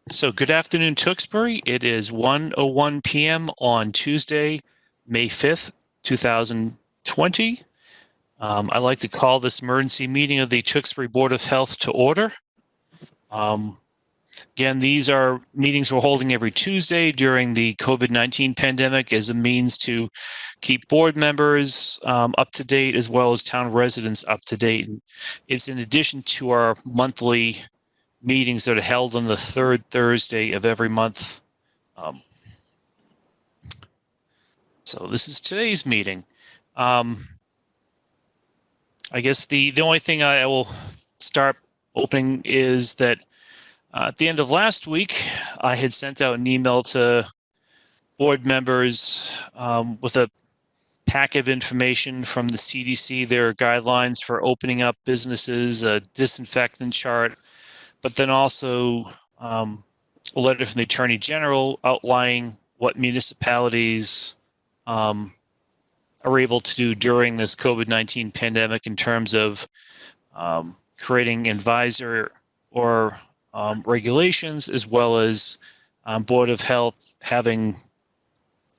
So good afternoon, Tewksbury. It is 1:01 p.m. on Tuesday, May 5th, 2020. I'd like to call this emergency meeting of the Tewksbury Board of Health to order. Again, these are meetings we're holding every Tuesday during the COVID-19 pandemic as a means to keep board members up to date as well as town residents up to date. It's in addition to our monthly meetings that are held on the third Thursday of every month. So this is today's meeting. I guess the only thing I will start opening is that at the end of last week, I had sent out an email to board members with a pack of information from the CDC, their guidelines for opening up businesses, a disinfectant chart, but then also a letter from the Attorney General outlining what municipalities are able to do during this COVID-19 pandemic in terms of creating advisor or regulations, as well as Board of Health having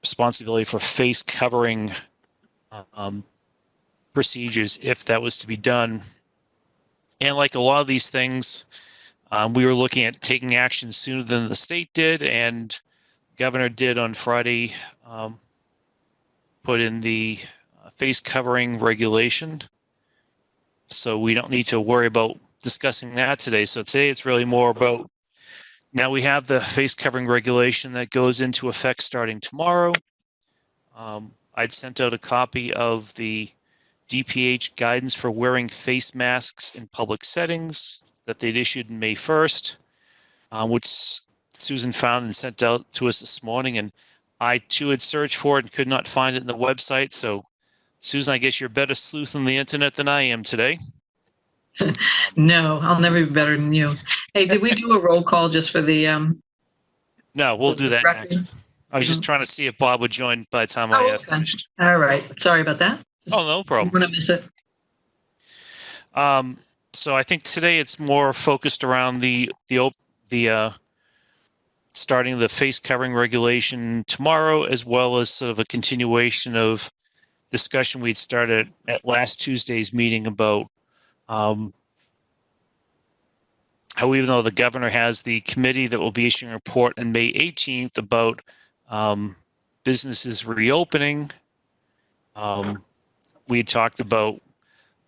responsibility for face covering procedures if that was to be done. And like a lot of these things, we were looking at taking action sooner than the state did, and the governor did on Friday put in the face covering regulation. So we don't need to worry about discussing that today. So today it's really more about, now we have the face covering regulation that goes into effect starting tomorrow. I'd sent out a copy of the DPH guidance for wearing face masks in public settings that they'd issued May 1st, which Susan found and sent out to us this morning. And I too had searched for it and could not find it in the website. So Susan, I guess you're a better sleuth on the internet than I am today. No, I'll never be better than you. Hey, did we do a roll call just for the No, we'll do that record? next. I was just trying to see if Bob would join by the time I have finished. All right. Sorry about that. Oh, no problem. I'm going to miss it. So I think today it's more focused around the starting the face covering regulation tomorrow, as well as sort of a continuation of discussion we'd started at last Tuesday's meeting about how, even though the governor has the committee that will be issuing a report on May 18th about businesses reopening, we had talked about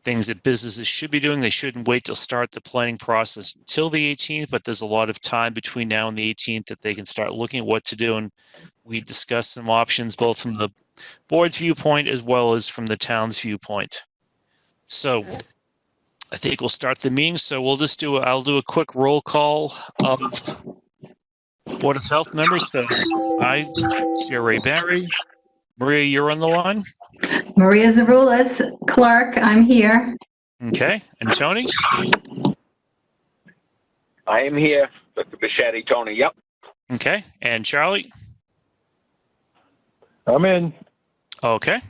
things that businesses should be doing. They shouldn't wait to start the planning process until the 18th, but there's a lot of time between now and the 18th that they can start looking at what to do. And we discussed some options, both from the board's viewpoint as well as from the town's viewpoint. So I think we'll start the meeting. So we'll just I'll do a quick roll call of Board of Health members. So I, Sierra Barry. Maria, you're on the line. Maria Zarulis, clerk, I'm here. Okay. And Tony? I am here. Bichetti, Tony, yep. Okay. And Charlie? I'm in. Okay.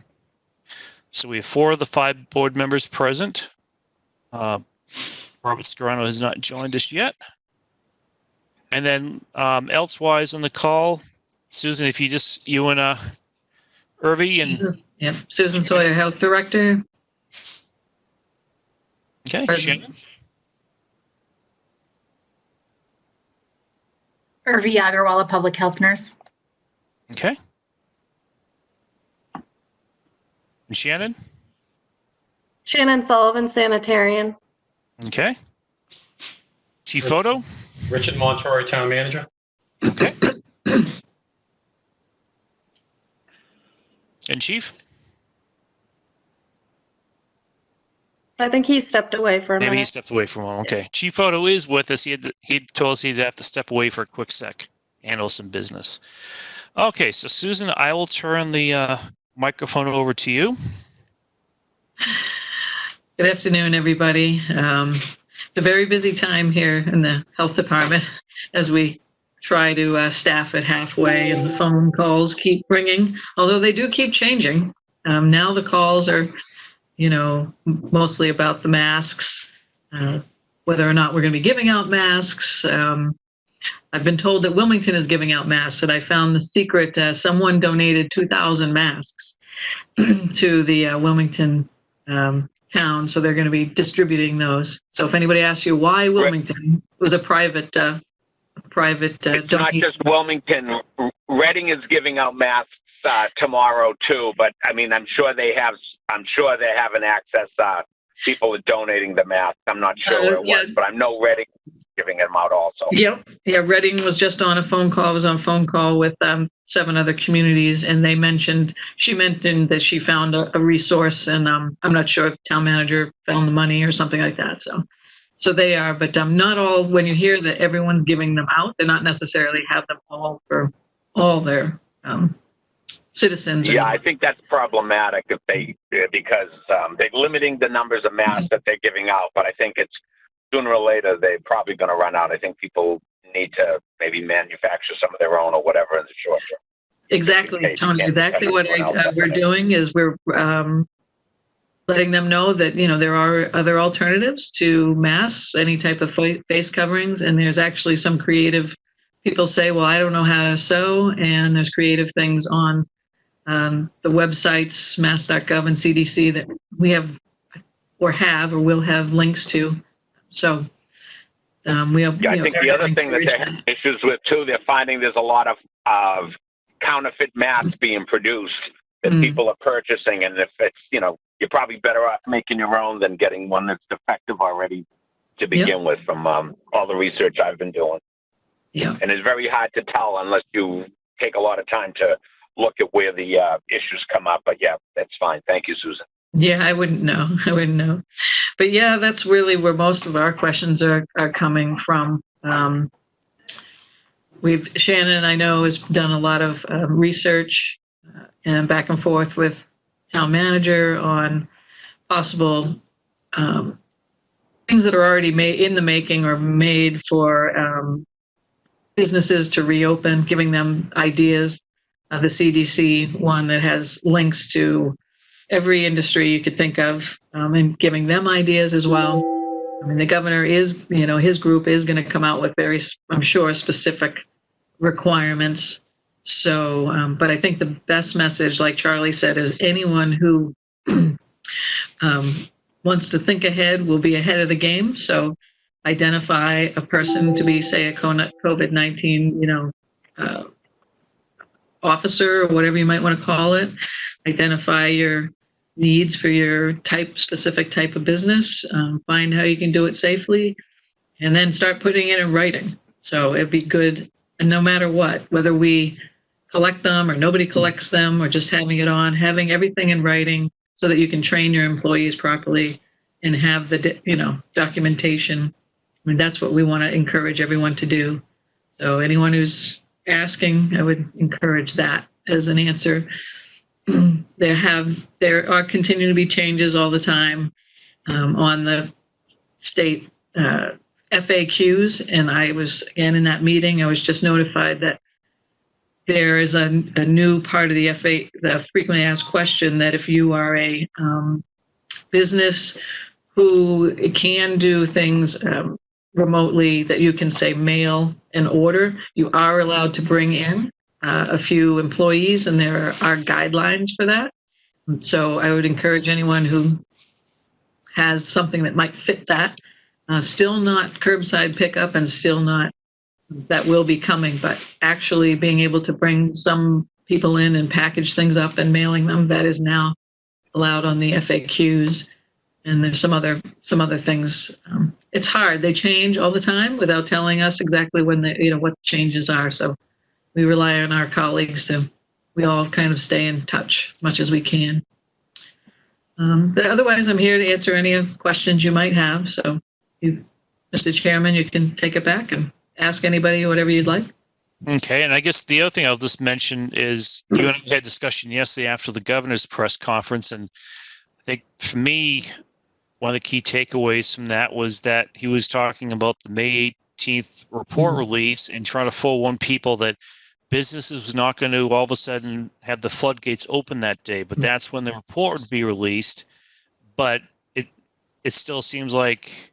So we have 4 of the 5 board members present. Robert Scarano has not joined us yet. And then elsewise on the call, Susan, if you and Irvy and Yep. Susan Sawyer, Health Director. okay, Present. Shannon. Irvi Agarwala, Public Health Nurse. Okay. And Shannon. Shannon Sullivan, Sanitarian. Okay. Chief Photo. Richard Montori, Town Manager. Okay. And Chief. I think he stepped away for a Maybe he minute. stepped away from one. Okay. Chief Photo is with us. He told us he'd have to step away for a quick sec, handle some business. Okay, so Susan, I will turn the microphone over to you. Good afternoon, everybody. It's a very busy time here in the health department as we try to staff it halfway, and the phone calls keep ringing, although they do keep changing. Now the calls are, mostly about the masks, whether or not we're going to be giving out masks, I've been told that Wilmington is giving out masks, and I found the secret. Someone donated 2,000 masks to the Wilmington town, so they're going to be distributing those. So if anybody asks you why Wilmington, it was a private It's not donation. just Wilmington. Reading is giving out masks tomorrow too, but I mean, I'm sure they have an access. People are donating the masks. I'm not sure where it was, but I know Reading is giving them out also. Yep. Yeah, Reading was just on a phone call. I was on a phone call with 7 other communities, and she mentioned that she found a resource, and I'm not sure if the town manager found the money or something like that. So they are, but not all. When you hear that everyone's giving them out, they're not necessarily have them all for all their citizens. Yeah, I think that's problematic because they're limiting the numbers of masks that they're giving out, but I think it's sooner or later they're probably going to run out. I think people need to maybe manufacture some of their own or whatever in the short term. Exactly, Tony. Exactly what we're doing is we're letting them know that there are other alternatives to masks, any type of face coverings, and there's actually some creative. People say, "Well, I don't know how to sew," and there's creative things on the websites, mass.gov and CDC that we have or will have links to. So we have. Yeah, I think the other thing that they have issues with too, they're finding there's a lot of counterfeit masks being produced that people are purchasing, and if it's you're probably better off making your own than getting one that's defective already to begin with. From all the research I've been doing, and it's very hard to tell unless you take a lot of time to look at where the issues come up. But yeah, that's fine. Thank you, Susan. Yeah, I wouldn't know. But yeah, that's really where most of our questions are coming from. Shannon, I know, has done a lot of research and back and forth with town manager on possible things that are already made in the making or made for businesses to reopen, giving them ideas. The CDC one that has links to every industry you could think of, and giving them ideas as well. I mean, the governor is, his group is going to come out with very, I'm sure, specific requirements. So, but I think the best message, like Charlie said, is anyone who wants to think ahead will be ahead of the game. So identify a person to be, say, a COVID-19, officer or whatever you might want to call it. Identify your needs for your specific type of business, find how you can do it safely, and then start putting it in writing. So it'd be good, and no matter what, whether we collect them or nobody collects them or just having everything in writing so that you can train your employees properly and have the documentation. I mean, that's what we want to encourage everyone to do. So anyone who's asking, I would encourage that as an answer. There are continuing to be changes all the time on the state FAQs, and I was again in that meeting. I was just notified that there is a new part of the the frequently asked question, that if you are a business who can do things remotely, that you can say mail and order, you are allowed to bring in a few employees, and there are guidelines for that. So I would encourage anyone who has something that might fit that, still not curbside pickup and still not, that will be coming, but actually being able to bring some people in and package things up and mailing them, that is now allowed on the FAQs. And there's some other things. It's hard. They change all the time without telling us exactly when what the changes are. So we rely on our colleagues we all kind of stay in touch as much as we can. But otherwise, I'm here to answer any questions you might have. So Mr. Chairman, you can take it back and ask anybody whatever you'd like. Okay, and I guess the other thing I'll just mention is you and I had a discussion yesterday after the governor's press conference, and I think for me, one of the key takeaways from that was that he was talking about the May 18th report release and trying to forewarn people that businesses was not going to all of a sudden have the floodgates open that day, but that's when the report would be released. But it still seems like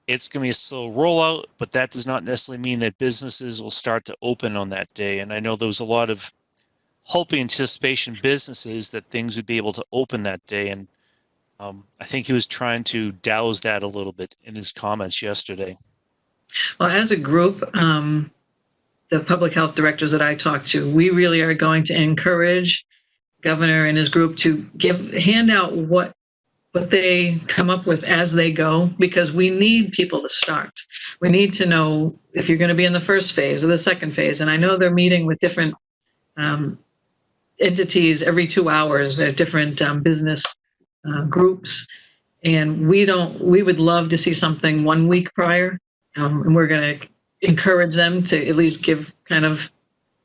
it's going to be a slow rollout, but that does not necessarily mean that businesses will start to open on that day. And I know there was a lot of hope and anticipation businesses that things would be able to open that day. And I think he was trying to douse that a little bit in his comments yesterday. Well, as a group, the public health directors that I talked to, we really are going to encourage Governor and his group to hand out what they come up with as they go, because we need people to start. We need to know if you're going to be in the first phase or the second phase. And I know they're meeting with different entities every 2 hours at different business groups. And we would love to see something 1 week prior. And we're going to encourage them to at least give kind of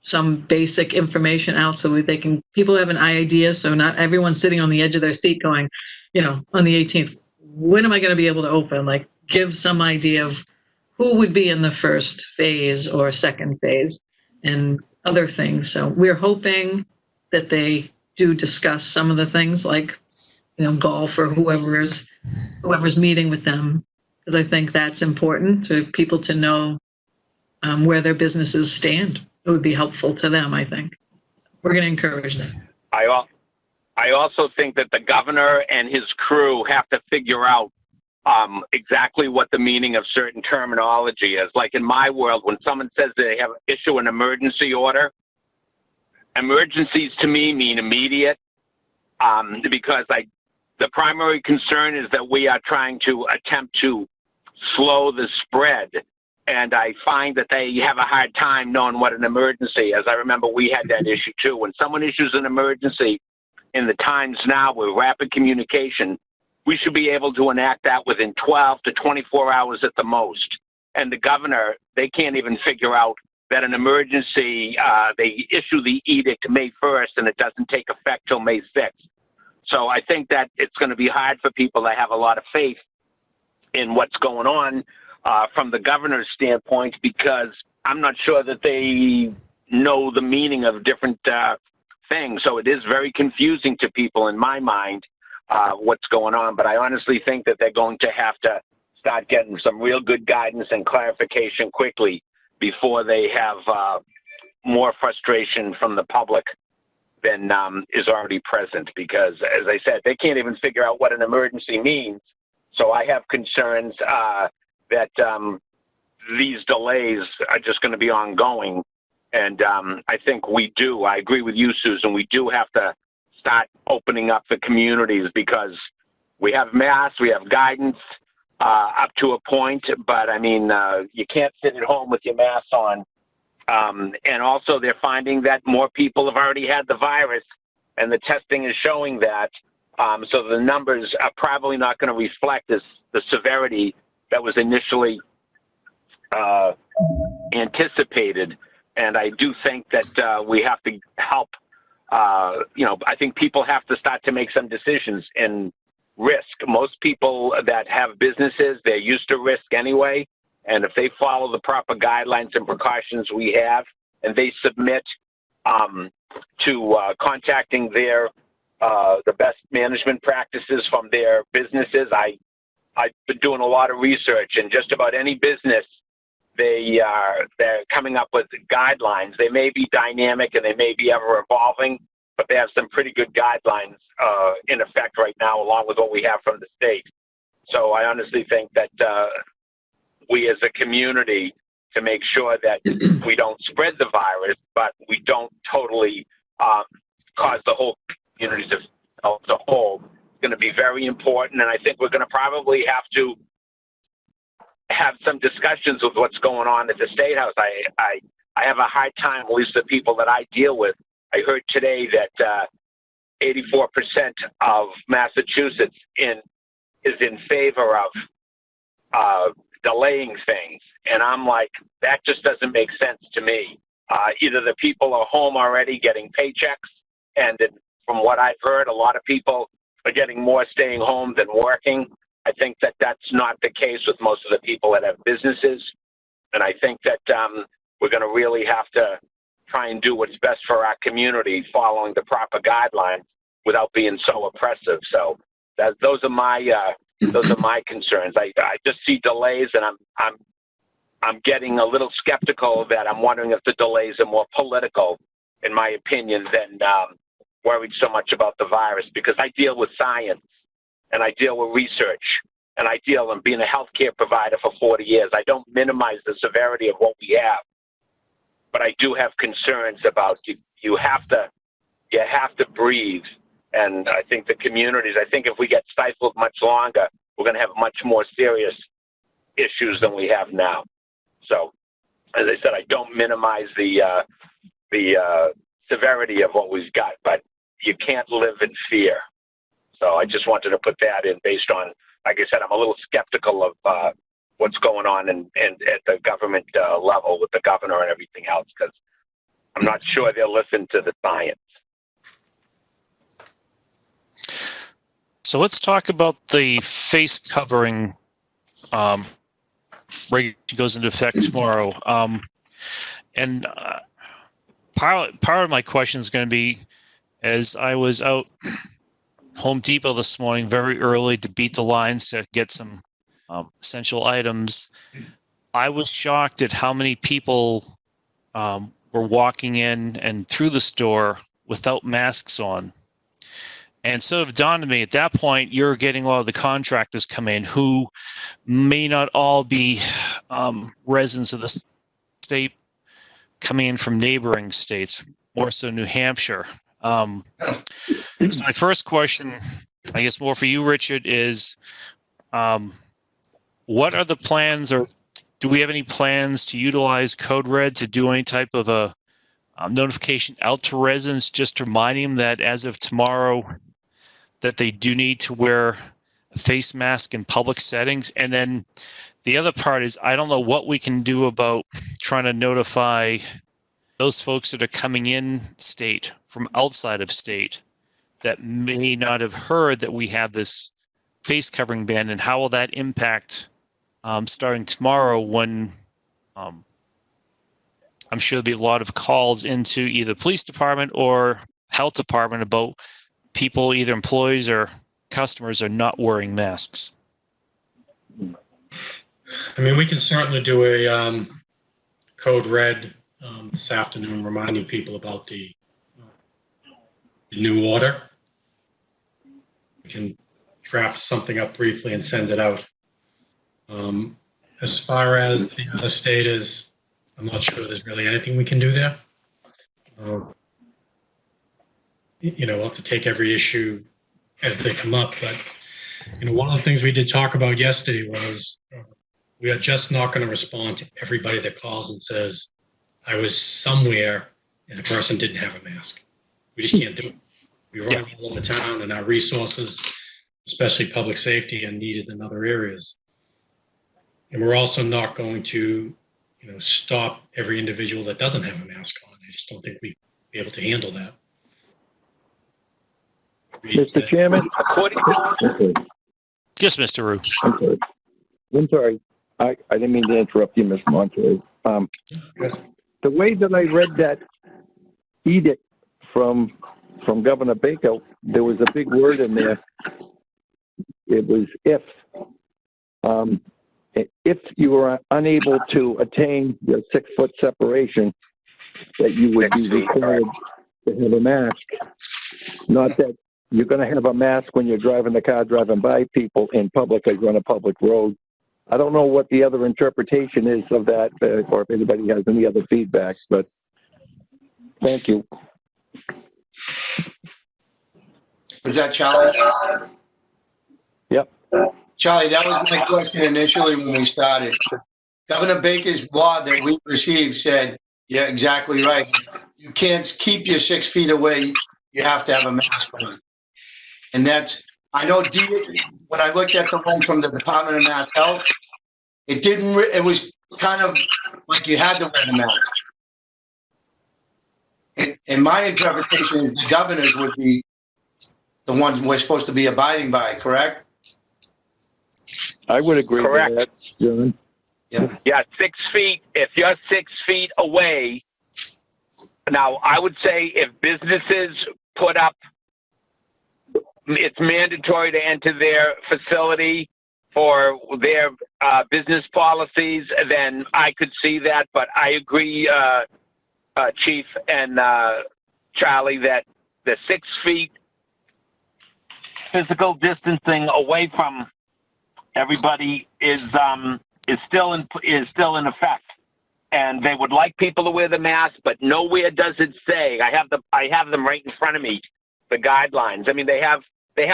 some basic information out so that people have an idea. So not everyone's sitting on the edge of their seat going, on the 18th, when am I going to be able to open? Like, give some idea of who would be in the first phase or second phase and other things. So we're hoping that they do discuss some of the things like, golf or whoever's meeting with them, because I think that's important to people to know where their businesses stand. It would be helpful to them, I think. We're going to encourage them. I also think that the governor and his crew have to figure out exactly what the meaning of certain terminology is. Like in my world, when someone says they have issue an emergency order, emergencies to me mean immediate, because the primary concern is that we are trying to attempt to slow the spread. And I find that they have a hard time knowing what an emergency is. I remember we had that issue too. When someone issues an emergency in the times now with rapid communication, we should be able to enact that within 12 to 24 hours at the most. And the governor, they can't even figure out that an emergency, they issue the edict May 1st and it doesn't take effect till May 6th. So I think that it's going to be hard for people to have a lot of faith in what's going on from the governor's standpoint, because I'm not sure that they know the meaning of different things. So it is very confusing to people in my mind what's going on. But I honestly think that they're going to have to start getting some real good guidance and clarification quickly before they have more frustration from the public than is already present. Because, as I said, they can't even figure out what an emergency means. So I have concerns that these delays are just going to be ongoing. And I think I agree with you, Susan, we do have to start opening up the communities, because we have masks, we have guidance up to a point, but I mean, you can't sit at home with your mask on. And also they're finding that more people have already had the virus, and the testing is showing that. So the numbers are probably not going to reflect the severity that was initially anticipated. And I do think that we have to help. I think people have to start to make some decisions in risk. Most people that have businesses, they're used to risk anyway. And if they follow the proper guidelines and precautions we have, and they submit to contacting the best management practices from their businesses, I've been doing a lot of research, and just about any business, they're coming up with guidelines. They may be dynamic and they may be ever evolving, but they have some pretty good guidelines in effect right now, along with what we have from the state. So I honestly think that we as a community, to make sure that we don't spread the virus, but we don't totally cause the whole community to whole, is going to be very important. And I think we're going to probably have to have some discussions with what's going on at the State House. I have a hard time, at least the people that I deal with. I heard today that 84% of Massachusetts is in favor of delaying things. And I'm like, that just doesn't make sense to me. Either the people are home already getting paychecks, and from what I've heard, a lot of people are getting more staying home than working. I think that that's not the case with most of the people that have businesses. And I think that we're going to really have to try and do what's best for our community, following the proper guidelines without being so oppressive. So those are my Those are my concerns. I just see delays, and I'm getting a little skeptical that I'm wondering if the delays are more political, in my opinion, than worried so much about the virus, because I deal with science and I deal with research and I deal in being a healthcare provider for 40 years. I don't minimize the severity of what we have, but I do have concerns about you have to breathe. And I think the communities, I think if we get stifled much longer, we're going to have much more serious issues than we have now. So, as I said, I don't minimize the severity of what we've got, but you can't live in fear. So I just wanted to put that in based on, like I said, I'm a little skeptical of what's going on and at the government level with the governor and everything else, because I'm not sure they'll listen to the science. So let's talk about the face covering regulation goes into effect tomorrow. And part of my question is going to be, as I was out Home Depot this morning very early to beat the lines to get some essential items, I was shocked at how many people were walking in and through the store without masks on. And sort of dawned on me at that point, you're getting a lot of the contractors come in who may not all be residents of the state, coming in from neighboring states, more so New Hampshire. So my first question, I guess more for you, Richard, is what are the plans, or do we have any plans to utilize Code Red to do any type of a notification out to residents, just reminding them that as of tomorrow, that they do need to wear a face mask in public settings? And then the other part is, I don't know what we can do about trying to notify those folks that are coming in state from outside of state that may not have heard that we have this face covering ban, and how will that impact starting tomorrow when I'm sure there'll be a lot of calls into either police department or health department about people, either employees or customers, are not wearing masks. I mean, we can certainly do a code red this afternoon, reminding people about the new order. We can draft something up briefly and send it out. As far as the other state is, I'm not sure there's really anything we can do there. We'll have to take every issue as they come up. But, one of the things we did talk about yesterday was we are just not going to respond to everybody that calls and says, I was somewhere and a person didn't have a mask. We just can't do it. We run all over town, and our resources, especially public safety, are needed in other areas. And we're also not going to, stop every individual that doesn't have a mask on. I just don't think we'd be able to handle that. Mr. Chairman? Yes, Mr. Rue. I'm sorry. I didn't mean to interrupt you, Ms. Montoya. The way that I read that edict from Governor Baker, there was a big word in there. It was if. If you were unable to attain your 6-foot separation, that you would be required to have a mask. Not that you're going to have a mask when you're driving the car, driving by people in public as on a public road. I don't know what the other interpretation is of that, or if anybody has any other feedback, but thank you. Was that Charlie? Yep. Charlie, that was my question initially when we started. Governor Baker's law that we received said, yeah, exactly right. You can't keep your 6 feet away. You have to have a mask on. And that's, I know when I looked at the one from the Department of Mass Health, it was kind of like you had to wear the mask. And my interpretation is the governors would be the ones we're supposed to be abiding by, correct? I would agree Correct. with that, John. Yeah, 6 feet. If you're 6 feet away, now I would say if businesses put up it's mandatory to enter their facility for their business policies, then I could see that. But I agree, Chief and Charlie, that the 6 feet physical distancing away from everybody is still in effect. And they would like people to wear the mask, but nowhere does it say. I have them right in front of me, the guidelines. I mean, they have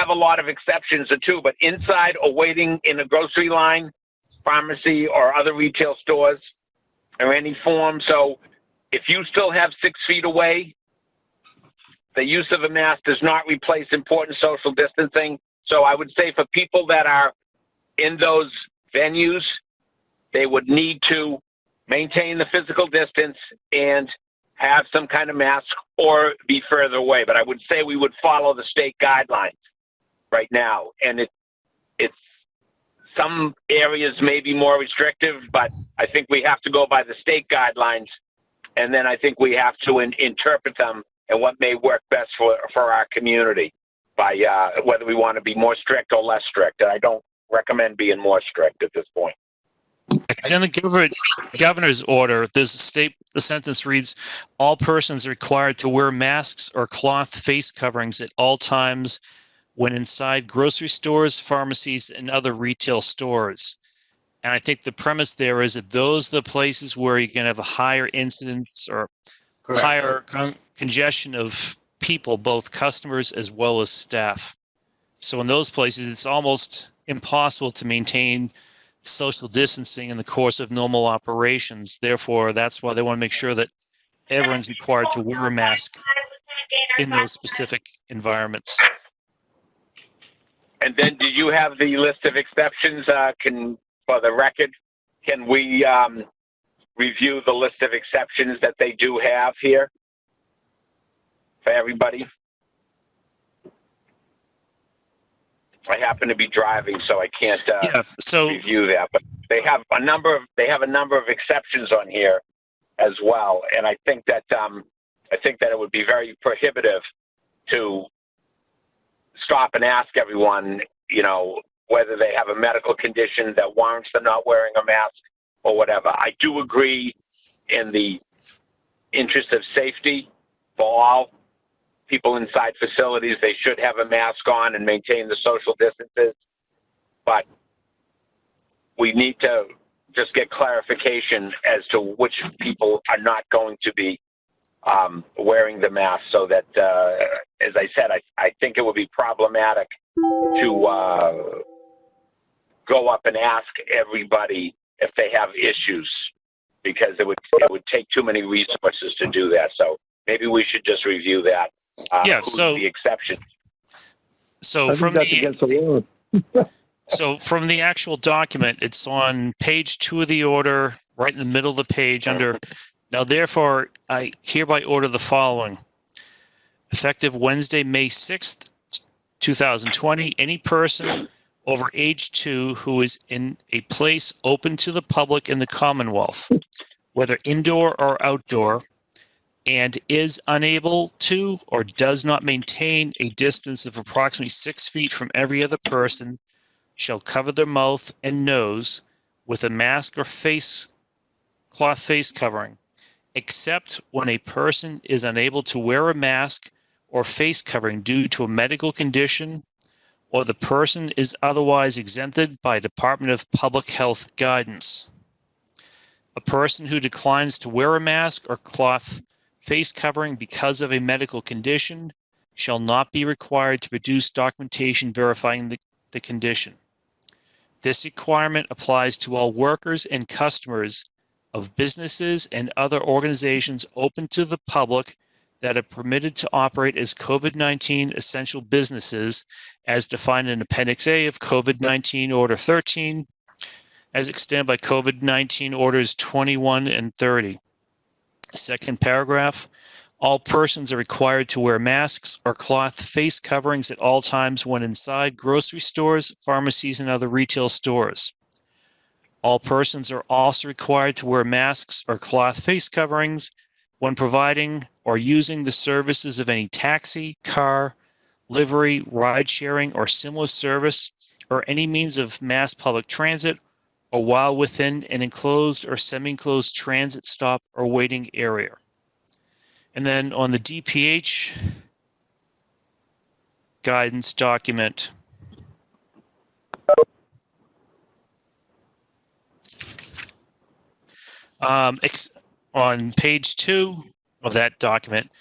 a lot of exceptions too, but inside or waiting in a grocery line, pharmacy, or other retail stores, or any form. So if you still have 6 feet away, the use of a mask does not replace important social distancing. So I would say for people that are in those venues, they would need to maintain the physical distance and have some kind of mask or be further away. But I would say we would follow the state guidelines right now. And it's some areas may be more restrictive, but I think we have to go by the state guidelines. And then I think we have to interpret them and what may work best for our community by whether we want to be more strict or less strict. And I don't recommend being more strict at this point. In the governor's order, the sentence reads, all persons are required to wear masks or cloth face coverings at all times when inside grocery stores, pharmacies, and other retail stores. And I think the premise there is that those are the places where you can have a higher incidence or Correct. higher congestion of people, both customers as well as staff. So in those places, it's almost impossible to maintain social distancing in the course of normal operations. Therefore, that's why they want to make sure that everyone's required to wear a mask in those specific environments. And then do you have the list of exceptions? For the record, can we review the list of exceptions that they do have here for everybody? I happen to be driving, so I can't review that. But they have a number of exceptions on here as well, and I think that it would be very prohibitive to stop and ask everyone, whether they have a medical condition that warrants them not wearing a mask or whatever. I do agree, in the interest of safety for all people inside facilities, they should have a mask on and maintain the social distances. But we need to just get clarification as to which people are not going to be wearing the mask, so that, as I said, I think it would be problematic to go up and ask everybody if they have issues, because it would take too many resources to do that. So maybe we should just review that. So the exception. So I think that's against the law. So from the actual document, it's on page 2 of the order, right in the middle of the page under, now therefore, I hereby order the following. Effective Wednesday, May 6th, 2020, any person over age 2 who is in a place open to the public in the Commonwealth, whether indoor or outdoor, and is unable to or does not maintain a distance of approximately 6 feet from every other person, shall cover their mouth and nose with a mask or cloth face covering, except when a person is unable to wear a mask or face covering due to a medical condition, or the person is otherwise exempted by Department of Public Health guidance. A person who declines to wear a mask or cloth face covering because of a medical condition shall not be required to produce documentation verifying the condition. This requirement applies to all workers and customers of businesses and other organizations open to the public that are permitted to operate as COVID-19 essential businesses, as defined in Appendix A of COVID-19 Order 13, as extended by COVID-19 Orders 21 and 30. Second paragraph, all persons are required to wear masks or cloth face coverings at all times when inside grocery stores, pharmacies, and other retail stores. All persons are also required to wear masks or cloth face coverings when providing or using the services of any taxi, car, livery, ride sharing, or similar service, or any means of mass public transit, or while within an enclosed or semi-enclosed transit stop or waiting area. And then on the DPH guidance document, on page 2 of that document,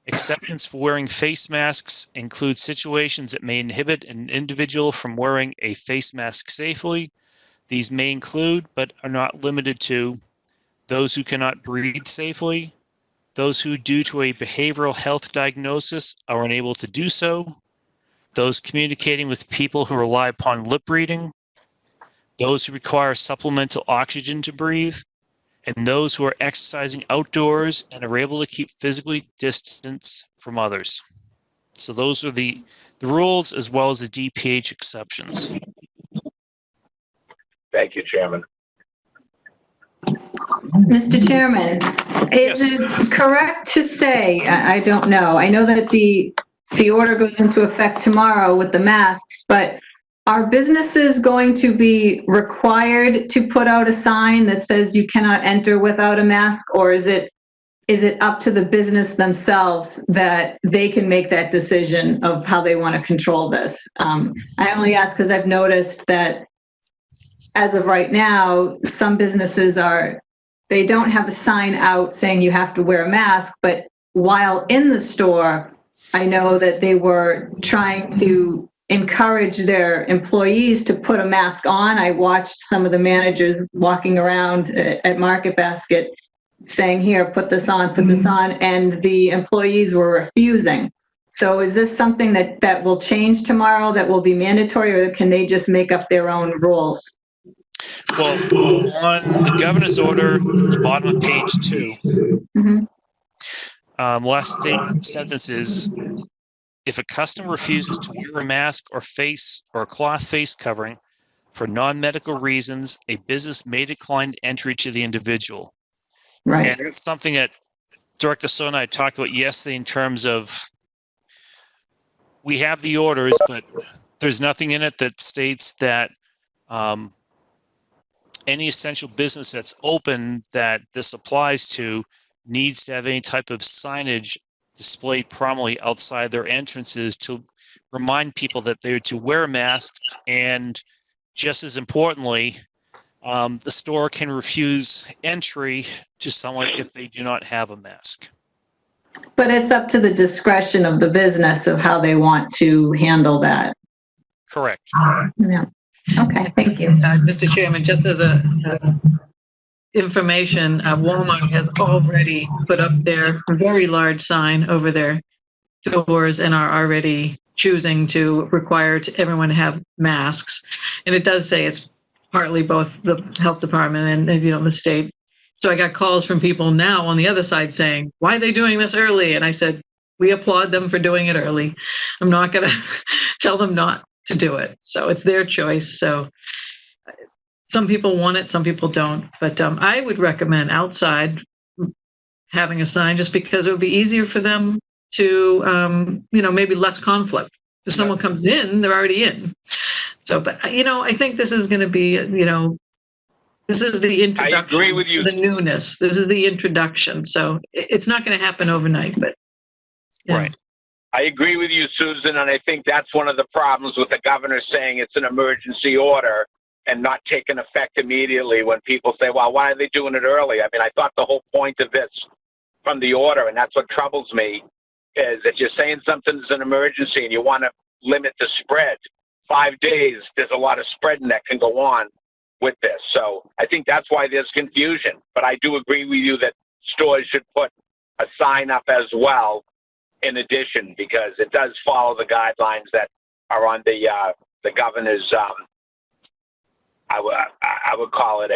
exceptions for wearing face masks include situations that may inhibit an individual from wearing a face mask safely. These may include, but are not limited to, those who cannot breathe safely, those who, due to a behavioral health diagnosis, are unable to do so, those communicating with people who rely upon lip reading, those who require supplemental oxygen to breathe, and those who are exercising outdoors and are able to keep physically distance from others. So those are the rules as well as the DPH exceptions. Thank you, Chairman. Mr. Chairman, is it correct to say, I don't know, I know that the order goes into effect tomorrow with the masks, but are businesses going to be required to put out a sign that says you cannot enter without a mask, or is it up to the business themselves that they can make that decision of how they want to control this? I only ask because I've noticed that as of right now, some businesses they don't have a sign out saying you have to wear a mask, but while in the store, I know that they were trying to encourage their employees to put a mask on. I watched some of the managers walking around at Market Basket saying, here, put this on, and the employees were refusing. So is this something that will change tomorrow, that will be mandatory, or can they just make up their own rules? Well, on the governor's order, the bottom of page 2, last sentence is, if a customer refuses to wear a mask or a cloth face covering for non-medical reasons, a business may decline entry to the individual. Right. And that's something that Director So and I talked about yesterday in terms of, we have the orders, but there's nothing in it that states that any essential business that's open that this applies to needs to have any type of signage displayed prominently outside their entrances to remind people that they're to wear masks. And just as importantly, the store can refuse entry to someone if they do not have a mask. But it's up to the discretion of the business of how they want to handle that. Correct. Yeah. Okay, thank you. Mr. Chairman, just as a information, Walmart has already put up their very large sign over their doors and are already choosing to require everyone to have masks. And it does say it's partly both the health department and the state. So I got calls from people now on the other side saying, why are they doing this early? And I said, we applaud them for doing it early. I'm not going to tell them not to do it. So it's their choice. So some people want it, some people don't. But I would recommend outside having a sign, just because it would be easier for them to, maybe less conflict. If someone comes in, they're already in. So, but, I think this is going to be, this is the introduction. I agree with you. The newness. This is the introduction. So it's not going to happen overnight, but. Yeah. Right. I agree with you, Susan, and I think that's one of the problems with the governor saying it's an emergency order and not taking effect immediately when people say, well, why are they doing it early? I mean, I thought the whole point of this from the order, and that's what troubles me, is that you're saying something's an emergency and you want to limit the spread. 5 days, there's a lot of spreading that can go on with this. So I think that's why there's confusion. But I do agree with you that stores should put a sign up as well in addition, because it does follow the guidelines that are on the governor's, I would call it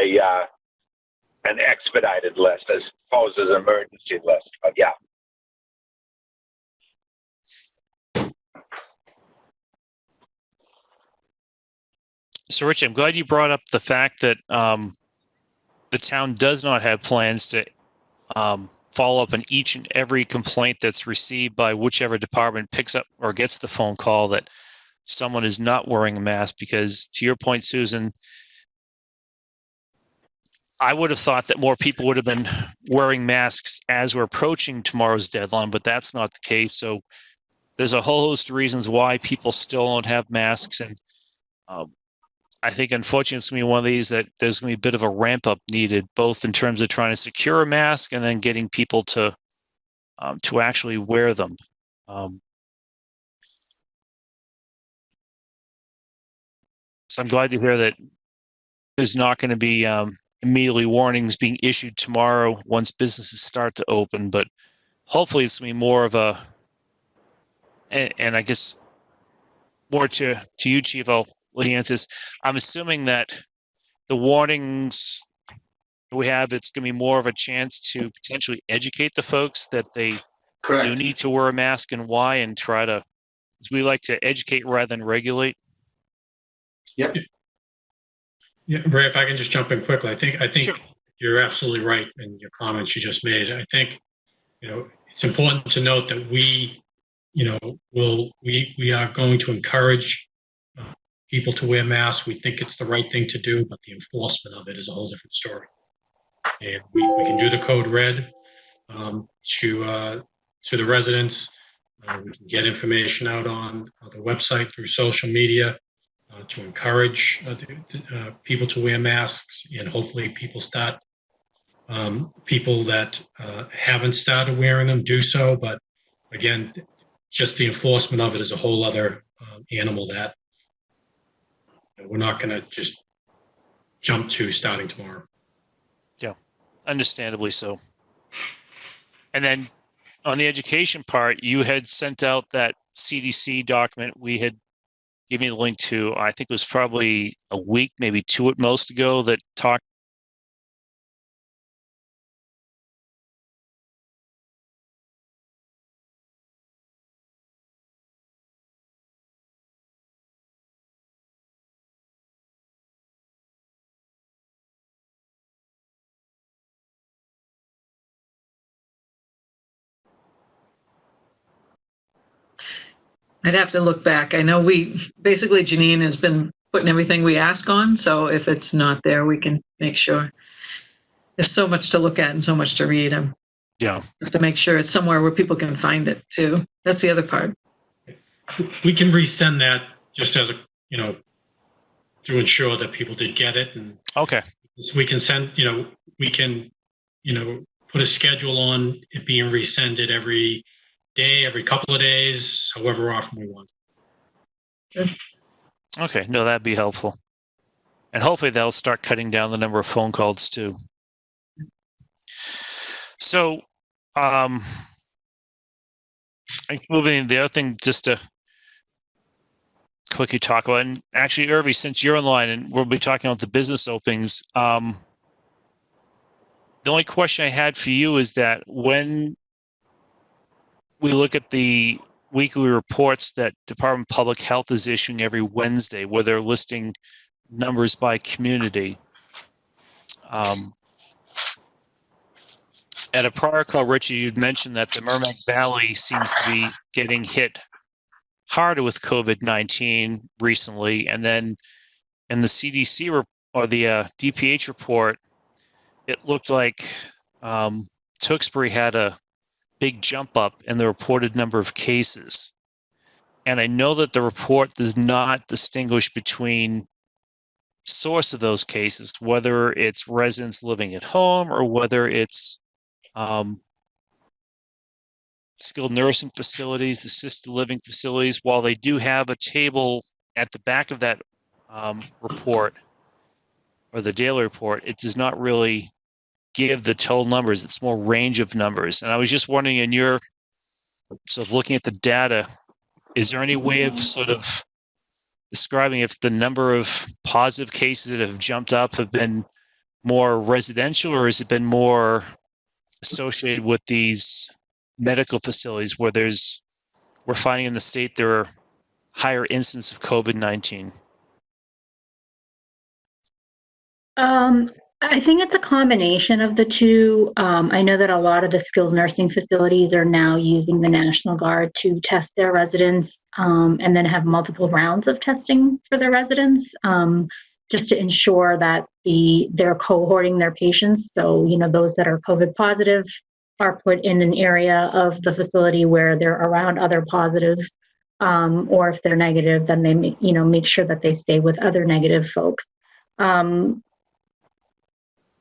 an expedited list as opposed to an emergency list. But yeah. So, Rich, I'm glad you brought up the fact that the town does not have plans to follow up on each and every complaint that's received by whichever department picks up or gets the phone call that someone is not wearing a mask, because to your point, Susan, I would have thought that more people would have been wearing masks as we're approaching tomorrow's deadline, but that's not the case. So there's a whole host of reasons why people still don't have masks. And I think, unfortunately, it's going to be one of these that there's going to be a bit of a ramp up needed, both in terms of trying to secure a mask and then getting people to actually wear them. So I'm glad to hear that there's not going to be immediately warnings being issued tomorrow once businesses start to open, but hopefully it's going to be more of a, and I guess more to you, Chief, I'll let you answer this. I'm assuming that the warnings we have, it's going to be more of a chance to potentially educate the folks that they do need to wear a mask and why, and try to, as we like to educate rather than regulate. Yep. Yeah, Ray, if I can just jump in quickly, I think Sure. You're absolutely right in your comments you just made. I think, it's important to note that we are going to encourage people to wear masks. We think it's the right thing to do, but the enforcement of it is a whole different story. And we can do the code red to the residents. We can get information out on the website through social media to encourage people to wear masks, and hopefully people that haven't started wearing them do so. But again, just the enforcement of it is a whole other animal that we're not going to just jump to starting tomorrow. Yeah, understandably so. And then on the education part, you had sent out that CDC document we had given you the link to. I think it was probably a week, maybe two at most ago, that talked. I'd have to look back. I know Janine has been putting everything we ask on. So if it's not there, we can make sure. There's so much to look at and so much to read. I have to make sure it's somewhere where people can find it too. That's the other part. We can resend that just as to ensure that people did get it. And okay. We can send, put a schedule on it being resended every day, every couple of days, however often we want. Okay, no, that'd be helpful. And hopefully they'll start cutting down the number of phone calls too. So, I guess moving the other thing just to quickly talk about, and actually, Irvi, since you're online and we'll be talking about the business openings, the only question I had for you is that when we look at the weekly reports that Department of Public Health is issuing every Wednesday, where they're listing numbers by community. At a prior call, Richie, you'd mentioned that the Merrimack Valley seems to be getting hit harder with COVID-19 recently. And then in the CDC or the DPH report, it looked like Tewksbury had a big jump up in the reported number of cases. And I know that the report does not distinguish between source of those cases, whether it's residents living at home or whether it's skilled nursing facilities, assisted living facilities. While they do have a table at the back of that report or the daily report, it does not really give the total numbers. It's more range of numbers. And I was just wondering, in your sort of looking at the data, is there any way of sort of describing if the number of positive cases that have jumped up have been more residential, or has it been more associated with these medical facilities where we're finding in the state there are higher incidents of COVID-19? I think it's a combination of the two. I know that a lot of the skilled nursing facilities are now using the National Guard to test their residents, and then have multiple rounds of testing for their residents, just to ensure that they're cohorting their patients. So, those that are COVID positive are put in an area of the facility where they're around other positives, or if they're negative, then they make sure that they stay with other negative folks.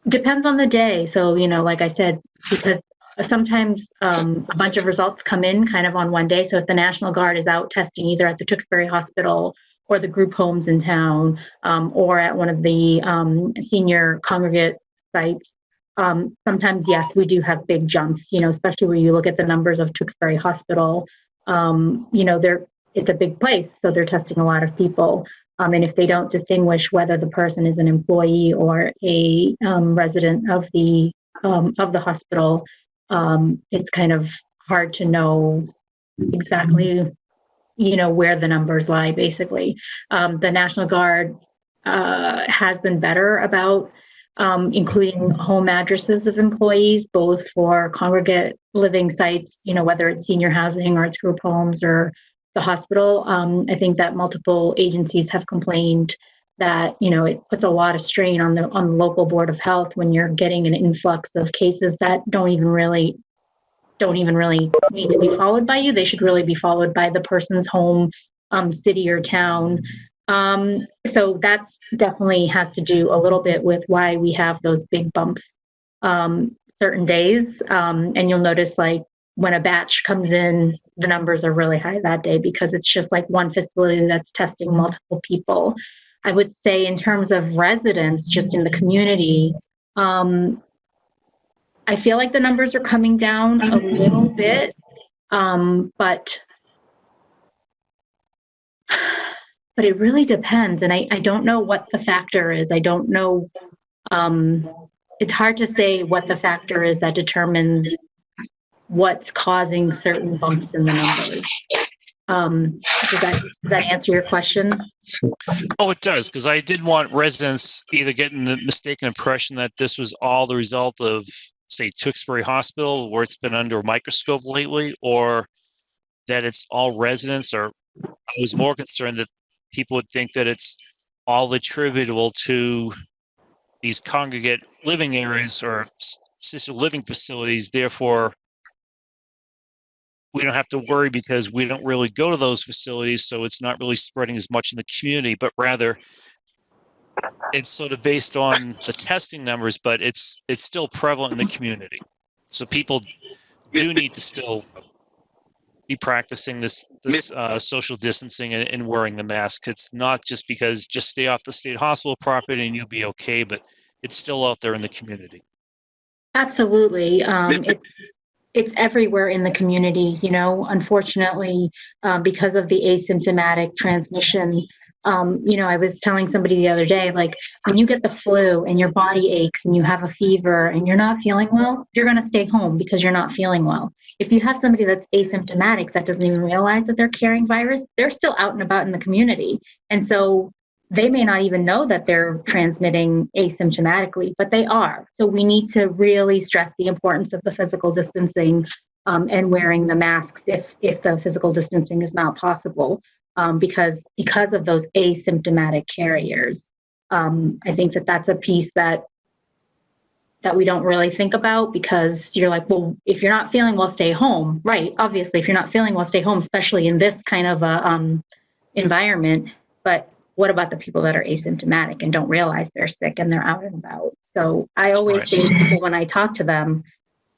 Depends on the day. So, like I said, because sometimes a bunch of results come in kind of on one day. So if the National Guard is out testing either at the Tewksbury Hospital or the group homes in town, or at one of the senior congregate sites, sometimes, yes, we do have big jumps, especially when you look at the numbers of Tewksbury Hospital. It's a big place, so they're testing a lot of people. And if they don't distinguish whether the person is an employee or a resident of the hospital, it's kind of hard to know exactly, where the numbers lie. Basically, the National Guard has been better about including home addresses of employees, both for congregate living sites, whether it's senior housing or it's group homes or the hospital. I think that multiple agencies have complained that it puts a lot of strain on the local board of health when you're getting an influx of cases that don't even really need to be followed by you. They should really be followed by the person's home, city or town. So that's definitely has to do a little bit with why we have those big bumps certain days. And you'll notice, like, when a batch comes in, the numbers are really high that day because it's just like one facility that's testing multiple people. I would say in terms of residents just in the community, I feel like the numbers are coming down a little bit, but it really depends. And I don't know what the factor is. I don't know. It's hard to say what the factor is that determines what's causing certain bumps in the numbers. Does that answer your question? Oh, it does, because I did want residents either getting the mistaken impression that this was all the result of, say, Tewksbury Hospital, where it's been under a microscope lately, or that it's all residents, or I was more concerned that people would think that it's all attributable to these congregate living areas or assisted living facilities. Therefore, we don't have to worry because we don't really go to those facilities, so it's not really spreading as much in the community, but rather it's sort of based on the testing numbers, but it's still prevalent in the community. So people do need to still be practicing this social distancing and wearing the mask. It's not just because just stay off the state hospital property and you'll be okay, but it's still out there in the community. Absolutely. It's everywhere in the community, unfortunately, because of the asymptomatic transmission. I was telling somebody the other day, like, when you get the flu and your body aches and you have a fever and you're not feeling well, you're going to stay home because you're not feeling well. If you have somebody that's asymptomatic that doesn't even realize that they're carrying virus, they're still out and about in the community. And so they may not even know that they're transmitting asymptomatically, but they are. So we need to really stress the importance of the physical distancing, and wearing the masks if the physical distancing is not possible, because of those asymptomatic carriers. I think that's a piece that we don't really think about, because you're like, well, if you're not feeling well, stay home. Right. Obviously, if you're not feeling well, stay home, especially in this kind of a environment. But what about the people that are asymptomatic and don't realize they're sick and they're out and about? So I always say to people when I talk to them,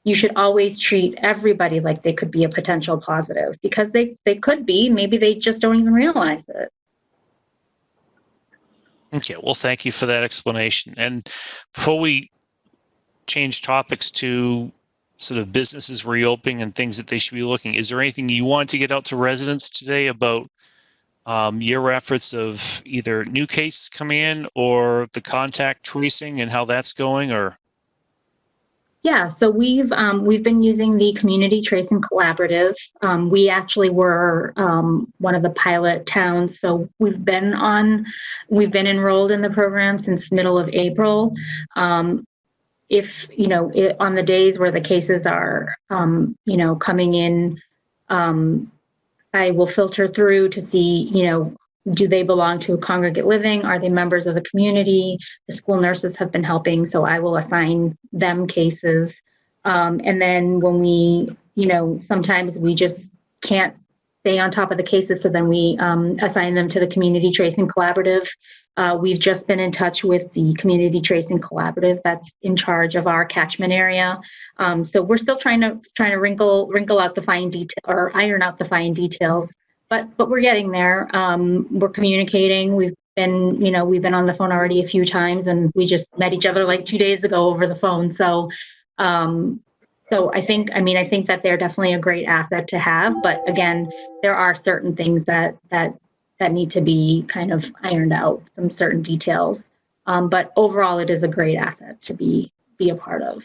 you should always treat everybody like they could be a potential positive, because they could be. Maybe they just don't even realize it. Okay, well, thank you for that explanation. And before we change topics to sort of businesses reopening and things that they should be looking, is there anything you want to get out to residents today about your efforts of either new cases coming in or the contact tracing and how that's going? Or Yeah, so we've been using the Community Tracing Collaborative. We actually were one of the pilot towns, so we've been enrolled in the program since middle of April. If on the days where the cases are coming in, I will filter through to see do they belong to a congregate living? Are they members of the community? The school nurses have been helping, so I will assign them cases. And then when we, sometimes we just can't stay on top of the cases, so then we assign them to the Community Tracing Collaborative. We've just been in touch with the Community Tracing Collaborative that's in charge of our catchment area. So we're still trying to wrinkle out the fine detail, or iron out the fine details. But we're getting there. We're communicating. We've been on the phone already a few times, and we just met each other like 2 days ago over the phone. So, I think that they're definitely a great asset to have. But again, there are certain things that need to be kind of ironed out, some certain details. But overall, it is a great asset to be a part of.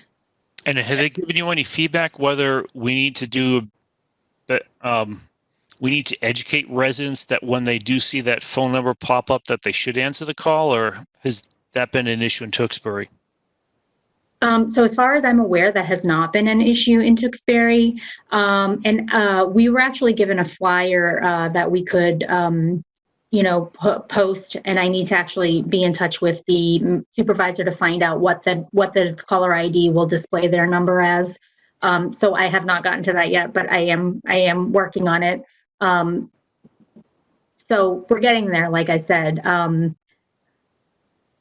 And have they given you any feedback whether we need to do that? We need to educate residents that when they do see that phone number pop up that they should answer the call, or has that been an issue in Tewksbury? So as far as I'm aware, that has not been an issue in Tewksbury. And we were actually given a flyer that we could, post, and I need to actually be in touch with the supervisor to find out what the caller ID will display their number as. So I have not gotten to that yet, but I am working on it. So we're getting there, like I said.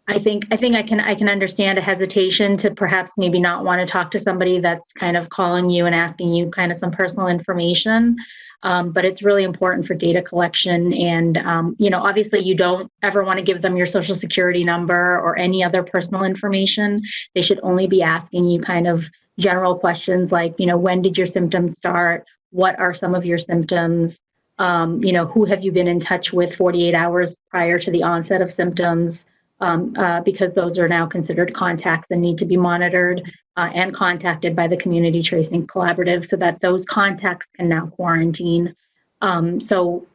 I think I can understand a hesitation to perhaps maybe not want to talk to somebody that's kind of calling you and asking you kind of some personal information. But it's really important for data collection. And, obviously you don't ever want to give them your social security number or any other personal information. They should only be asking you kind of general questions like, when did your symptoms start? What are some of your symptoms? Who have you been in touch with 48 hours prior to the onset of symptoms? Because those are now considered contacts and need to be monitored and contacted by the Community Tracing Collaborative so that those contacts can now quarantine. So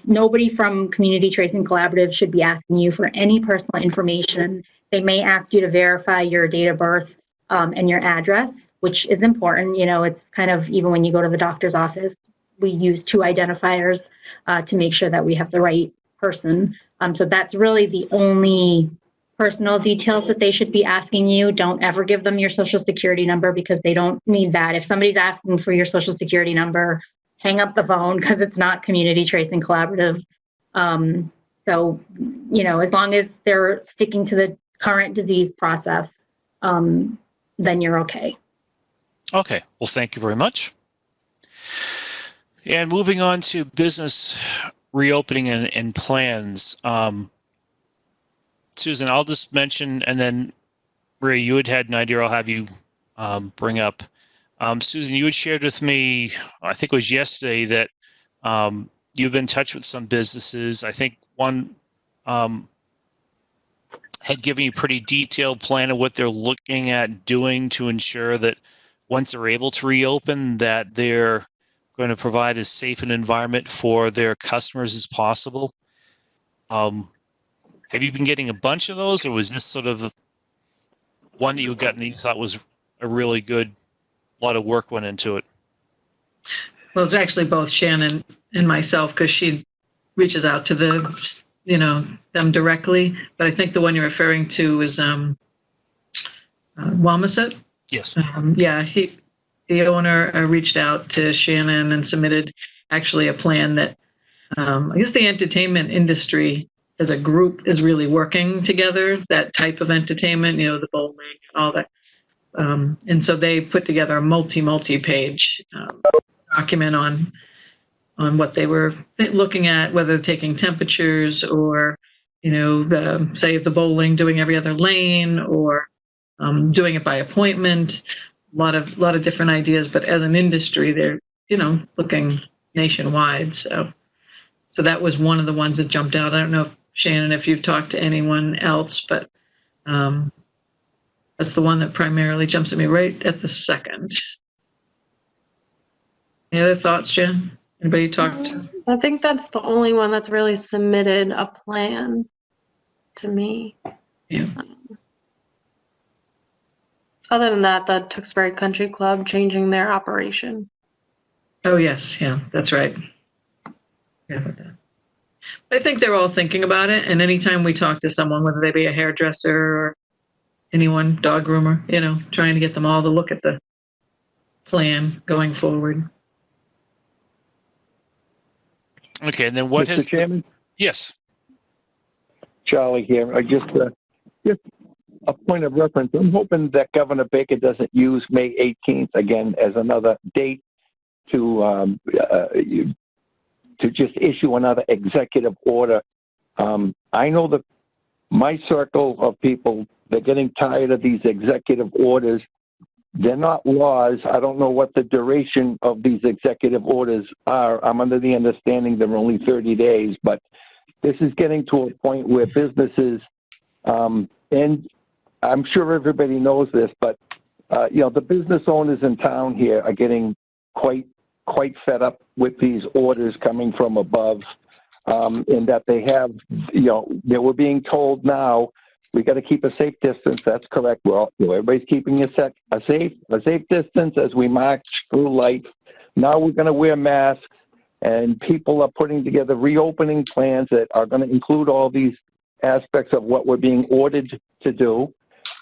nobody from Community Tracing Collaborative should be asking you for any personal information. They may ask you to verify your date of birth and your address, which is important. It's kind of, even when you go to the doctor's office, we use 2 identifiers to make sure that we have the right person. So that's really the only personal details that they should be asking you. Don't ever give them your social security number because they don't need that. If somebody's asking for your social security number, hang up the phone because it's not Community Tracing Collaborative. So, as long as they're sticking to the current disease process, then you're okay. Okay. Well, thank you very much. And moving on to business reopening and plans. Susan, I'll just mention, and then Ray, you had an idea I'll have you bring up. Susan, you had shared with me, I think it was yesterday, that you've been in touch with some businesses. I think one had given you a pretty detailed plan of what they're looking at doing to ensure that once they're able to reopen, that they're going to provide as safe an environment for their customers as possible. Have you been getting a bunch of those, or was this sort of one that you got and you thought was a really good, lot of work went into it? Well, it's actually both Shannon and myself because she reaches out to them directly. But I think the one you're referring to is Wamaset. Yes. The owner reached out to Shannon and submitted actually a plan that I guess the entertainment industry as a group is really working together, that type of entertainment, the bowling and all that. And so they put together a multi-page document on what they were looking at, whether taking temperatures or, say the bowling, doing every other lane or doing it by appointment. A lot of different ideas, but as an industry, they're looking nationwide. So that was one of the ones that jumped out. I don't know, Shannon, if you've talked to anyone else, but That's the one that primarily jumps at me right at the second. Any other thoughts, Jen? Anybody talk to? I think that's the only one that's really submitted a plan to me. Yeah. Other than that, the Tewksbury Country Club changing their operation. Oh, yes. Yeah, that's right. Yeah, about that. I think they're all thinking about it. And anytime we talk to someone, whether they be a hairdresser or anyone, dog groomer, trying to get them all to look at the plan going forward. Okay, and then what Mr. has Chairman? yes. Charlie here. I just a point of reference. I'm hoping that Governor Baker doesn't use May 18th again as another date to just issue another executive order. I know that my circle of people, they're getting tired of these executive orders. They're not laws. I don't know what the duration of these executive orders are. I'm under the understanding they're only 30 days, but this is getting to a point where businesses, and I'm sure everybody knows this, but the business owners in town here are getting quite fed up with these orders coming from above, in that they have, they were being told now, we got to keep a safe distance. That's correct. Well, everybody's keeping a safe distance as we march through life. Now we're going to wear masks, and people are putting together reopening plans that are going to include all these aspects of what we're being ordered to do.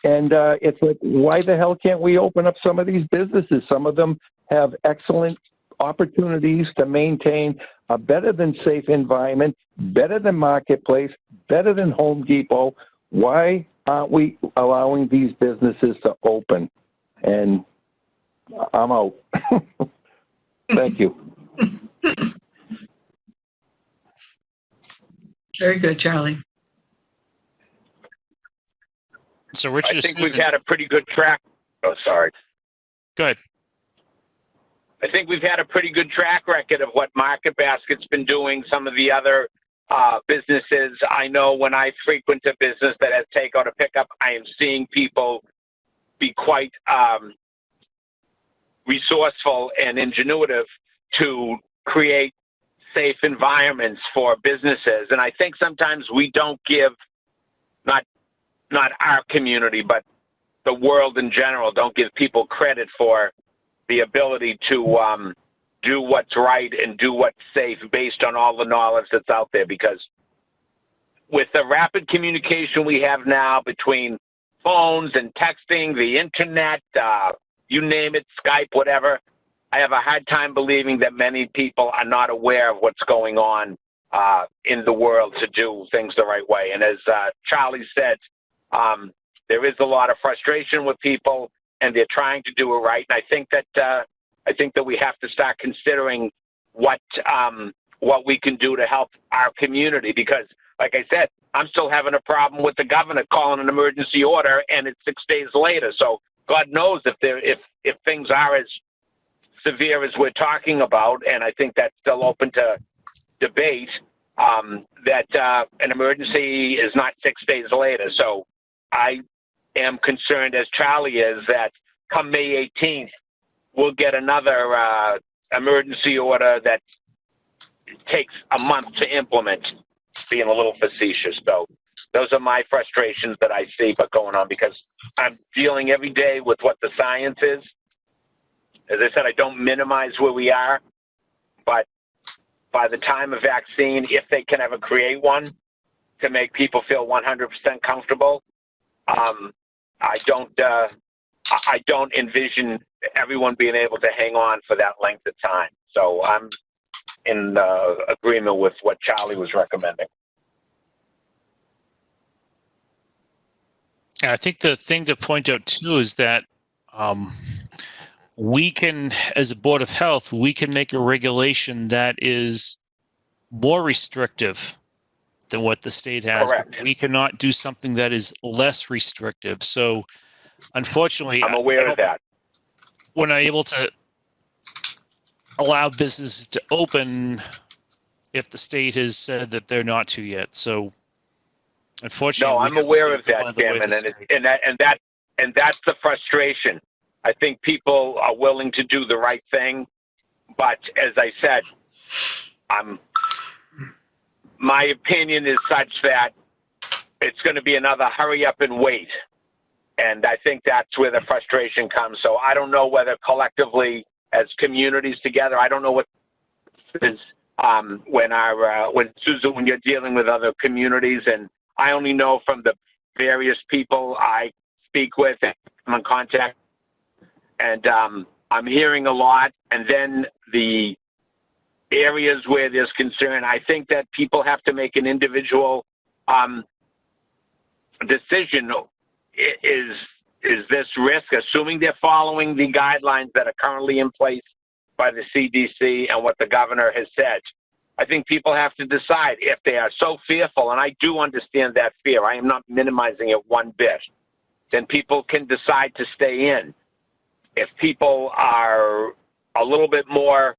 And it's like, why the hell can't we open up some of these businesses? Some of them have excellent opportunities to maintain a better than safe environment, better than Marketplace, better than Home Depot. Why aren't we allowing these businesses to open? And I'm out. Thank you. Very good, Charlie. So Richard, I think we've had a pretty good track. Oh, sorry. Go ahead. I think we've had a pretty good track record of what Market Basket's been doing. Some of the other businesses, I know when I frequent a business that has takeout or pickup, I am seeing people be quite resourceful and ingenuitive to create safe environments for businesses. And I think sometimes we don't give, not our community, but the world in general, don't give people credit for the ability to do what's right and do what's safe based on all the knowledge that's out there. Because with the rapid communication we have now between phones and texting, the internet, you name it, Skype, whatever, I have a hard time believing that many people are not aware of what's going on in the world to do things the right way. And as Charlie said, there is a lot of frustration with people, and they're trying to do it right. And I think that we have to start considering what we can do to help our community. Because, like I said, I'm still having a problem with the governor calling an emergency order, and it's 6 days later. So God knows if things are as severe as we're talking about, and I think that's still open to debate. That an emergency is not 6 days later. So I am concerned, as Charlie is, that come May 18th, we'll get another emergency order that takes a month to implement, being a little facetious. So those are my frustrations that I see going on, because I'm dealing every day with what the science is. As I said, I don't minimize where we are, but by the time a vaccine, if they can ever create one to make people feel 100% comfortable, I don't envision everyone being able to hang on for that length of time. So I'm in agreement with what Charlie was recommending. And I think the thing to point out too is that we can, as a Board of Health, we can make a regulation that is more restrictive than what the state has. Correct. We cannot do something that is less restrictive. So, unfortunately, I'm aware of that. We're not able to allow businesses to open if the state has said that they're not to yet. So, unfortunately, no, I'm aware of that, Jim, and and that's the frustration. I think people are willing to do the right thing, but as I said, my opinion is such that it's going to be another hurry up and wait. And I think that's where the frustration comes. So I don't know whether collectively as communities together, I don't know what is when Susan, when you're dealing with other communities, and I only know from the various people I speak with and I'm in contact, and I'm hearing a lot. And then the areas where there's concern, I think that people have to make an individual decision. Is this risk, assuming they're following the guidelines that are currently in place by the CDC and what the governor has said? I think people have to decide if they are so fearful, and I do understand that fear. I am not minimizing it one bit. Then people can decide to stay in. If people are a little bit more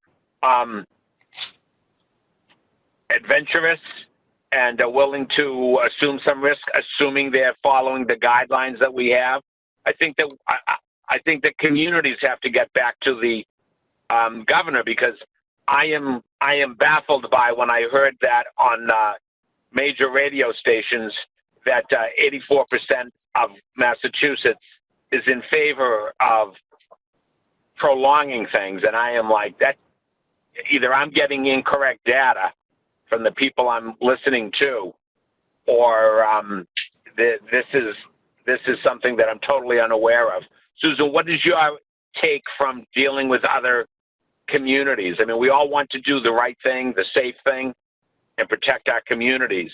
adventurous and are willing to assume some risk, assuming they're following the guidelines that we have, I think that communities have to get back to the governor, because I am baffled by when I heard that on major radio stations that 84% of Massachusetts is in favor of prolonging things, and I am like, that either I'm getting incorrect data from the people I'm listening to, or this is something that I'm totally unaware of. Susan, what is your take from dealing with other communities? I mean, we all want to do the right thing, the safe thing, and protect our communities.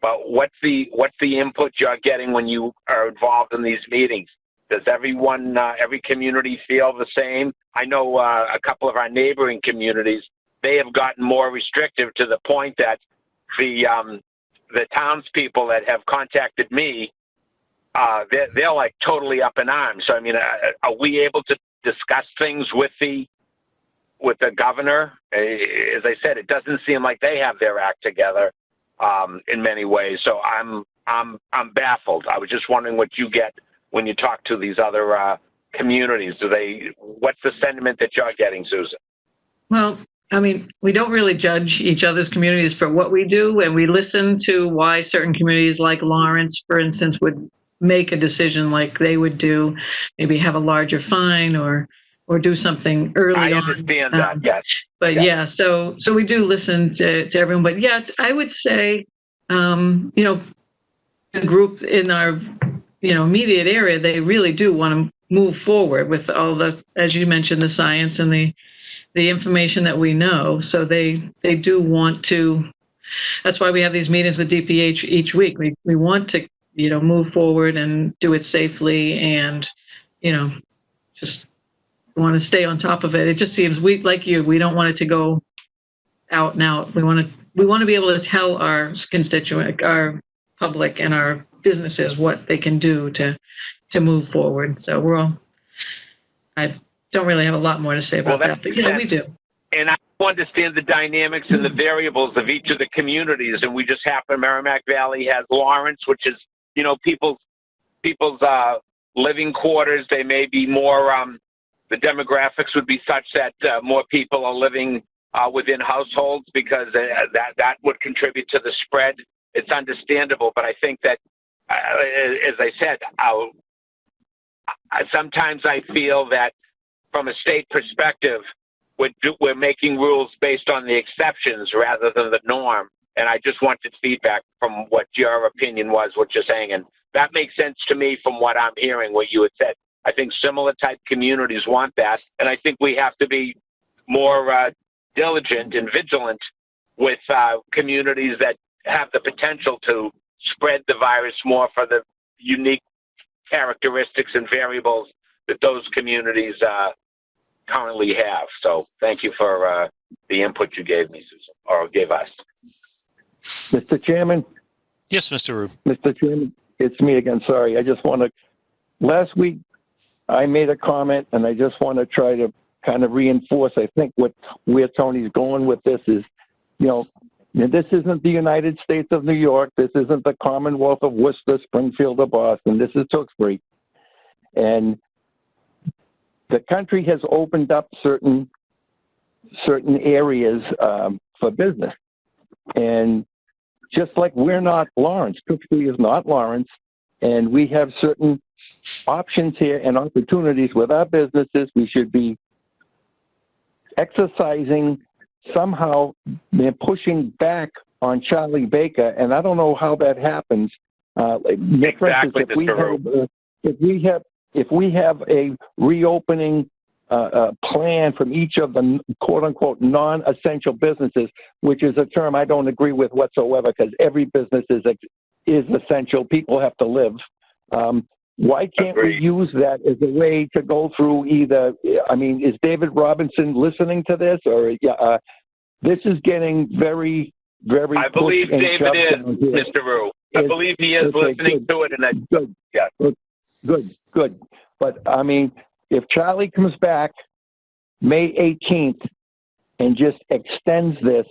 But what's the input you're getting when you are involved in these meetings? Does everyone, every community feel the same? I know a couple of our neighboring communities, they have gotten more restrictive to the point that the townspeople that have contacted me, they're like totally up in arms. So I mean, are we able to discuss things with the governor? As I said, it doesn't seem like they have their act together in many ways. So I'm baffled. I was just wondering what you get when you talk to these other communities. What's the sentiment that you're getting, Susan? Well, I mean, we don't really judge each other's communities for what we do, and we listen to why certain communities like Lawrence, for instance, would make a decision like they would do, maybe have a larger fine or do something early on. I understand that, yes. But yeah, so we do listen to everyone. But yeah, I would say, the group in our, immediate area, they really do want to move forward with all the, as you mentioned, the science and the information that we know. So they do want to. That's why we have these meetings with DPH each week. We want to, move forward and do it safely, and, just want to stay on top of it. It just seems we don't want it to go out and out. We want to be able to tell our constituent, our public, and our businesses what they can do to move forward. So I don't really have a lot more to say about that, but we do. And I understand the dynamics and the variables of each of the communities, and we just happen, Merrimack Valley has Lawrence, which is, people's living quarters. They may be more, the demographics would be such that more people are living within households, because that would contribute to the spread. It's understandable, but I think that, as I said, sometimes I feel that from a state perspective, we're making rules based on the exceptions rather than the norm. And I just wanted feedback from what your opinion was, what you're saying. And that makes sense to me from what I'm hearing, what you had said. I think similar type communities want that. And I think we have to be more diligent and vigilant with communities that have the potential to spread the virus more for the unique characteristics and variables that those communities currently have. So thank you for the input you gave me, Susan, or gave us. Mr. Chairman? Yes, Mr. Rube. Mr. Chairman, it's me again. Sorry. I just want to, last week I made a comment, and I just want to try to kind of reinforce, I think, where Tony's going with this is, this isn't the United States of New York. This isn't the Commonwealth of Worcester, Springfield, or Boston. This is Tewksbury. And the country has opened up certain areas for business. And just like we're not Lawrence, Tewksbury is not Lawrence, and we have certain options here and opportunities with our businesses. We should be exercising somehow. They're pushing back on Charlie Baker, and I don't know how that happens. Exactly, if we have a reopening plan from each of the quote-unquote non-essential businesses, which is a term I don't agree with whatsoever, because every business is essential. People have to live. Why can't we use that as a way to go through either? I mean, is David Robinson listening to this, or this is getting very, very? I believe David is, Mr. Rue. I believe he is listening to it, and good. Yeah. Good. But I mean, if Charlie comes back May 18th and just extends this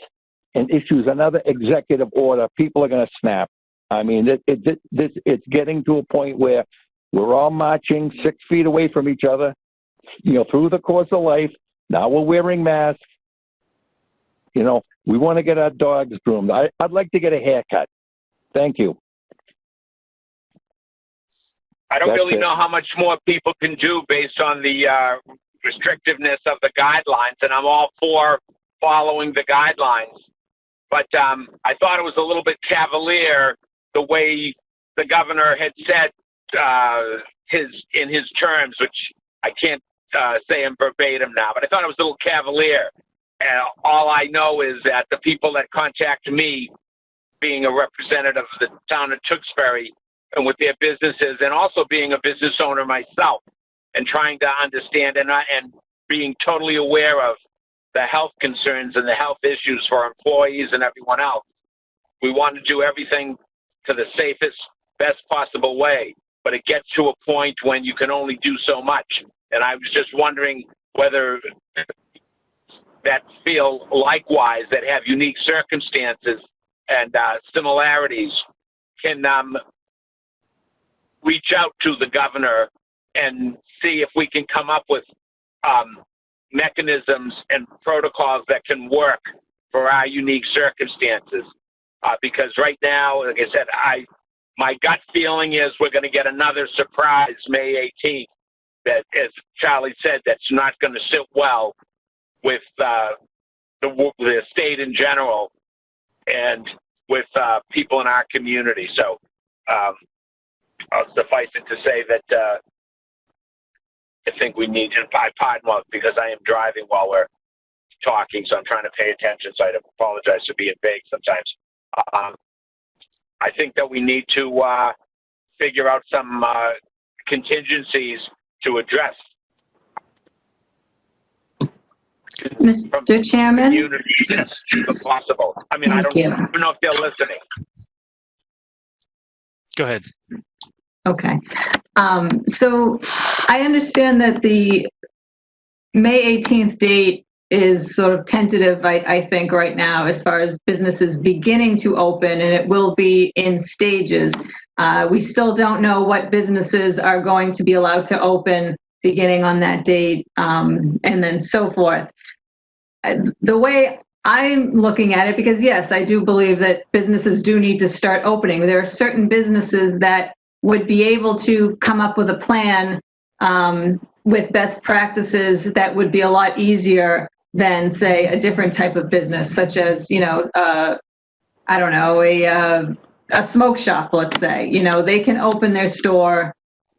and issues another executive order, people are going to snap. I mean, it's getting to a point where we're all marching 6 feet away from each other, through the course of life. Now we're wearing masks. We want to get our dogs groomed. I'd like to get a haircut. Thank you. I don't really know how much more people can do based on the restrictiveness of the guidelines, and I'm all for following the guidelines. But I thought it was a little bit cavalier the way the governor had said in his terms, which I can't say in verbatim now, but I thought it was a little cavalier. And all I know is that the people that contact me, being a representative of the town of Tewksbury, and with their businesses, and also being a business owner myself, and trying to understand and being totally aware of the health concerns and the health issues for employees and everyone else. We want to do everything to the safest, best possible way, but it gets to a point when you can only do so much. And I was just wondering whether that feel likewise, that have unique circumstances and similarities, can reach out to the governor and see if we can come up with mechanisms and protocols that can work for our unique circumstances. Because right now, like I said, my gut feeling is we're going to get another surprise May 18th that, as Charlie said, that's not going to sit well with the state in general and with people in our community. So I'll suffice it to say that I think we need, and pardon me because I am driving while we're talking, so I'm trying to pay attention, so I apologize for being vague sometimes. I think that we need to figure out some contingencies to address. Mr. Chairman? Yes. If possible. I mean, I don't know if they're listening. Go ahead. Okay. So I understand that the May 18th date is sort of tentative, I think, right now, as far as businesses beginning to open, and it will be in stages. We still don't know what businesses are going to be allowed to open beginning on that date, and then so forth. The way I'm looking at it, because yes, I do believe that businesses do need to start opening. There are certain businesses that would be able to come up with a plan with best practices that would be a lot easier than, say, a different type of business, such as, I don't know, a smoke shop, let's say. They can open their store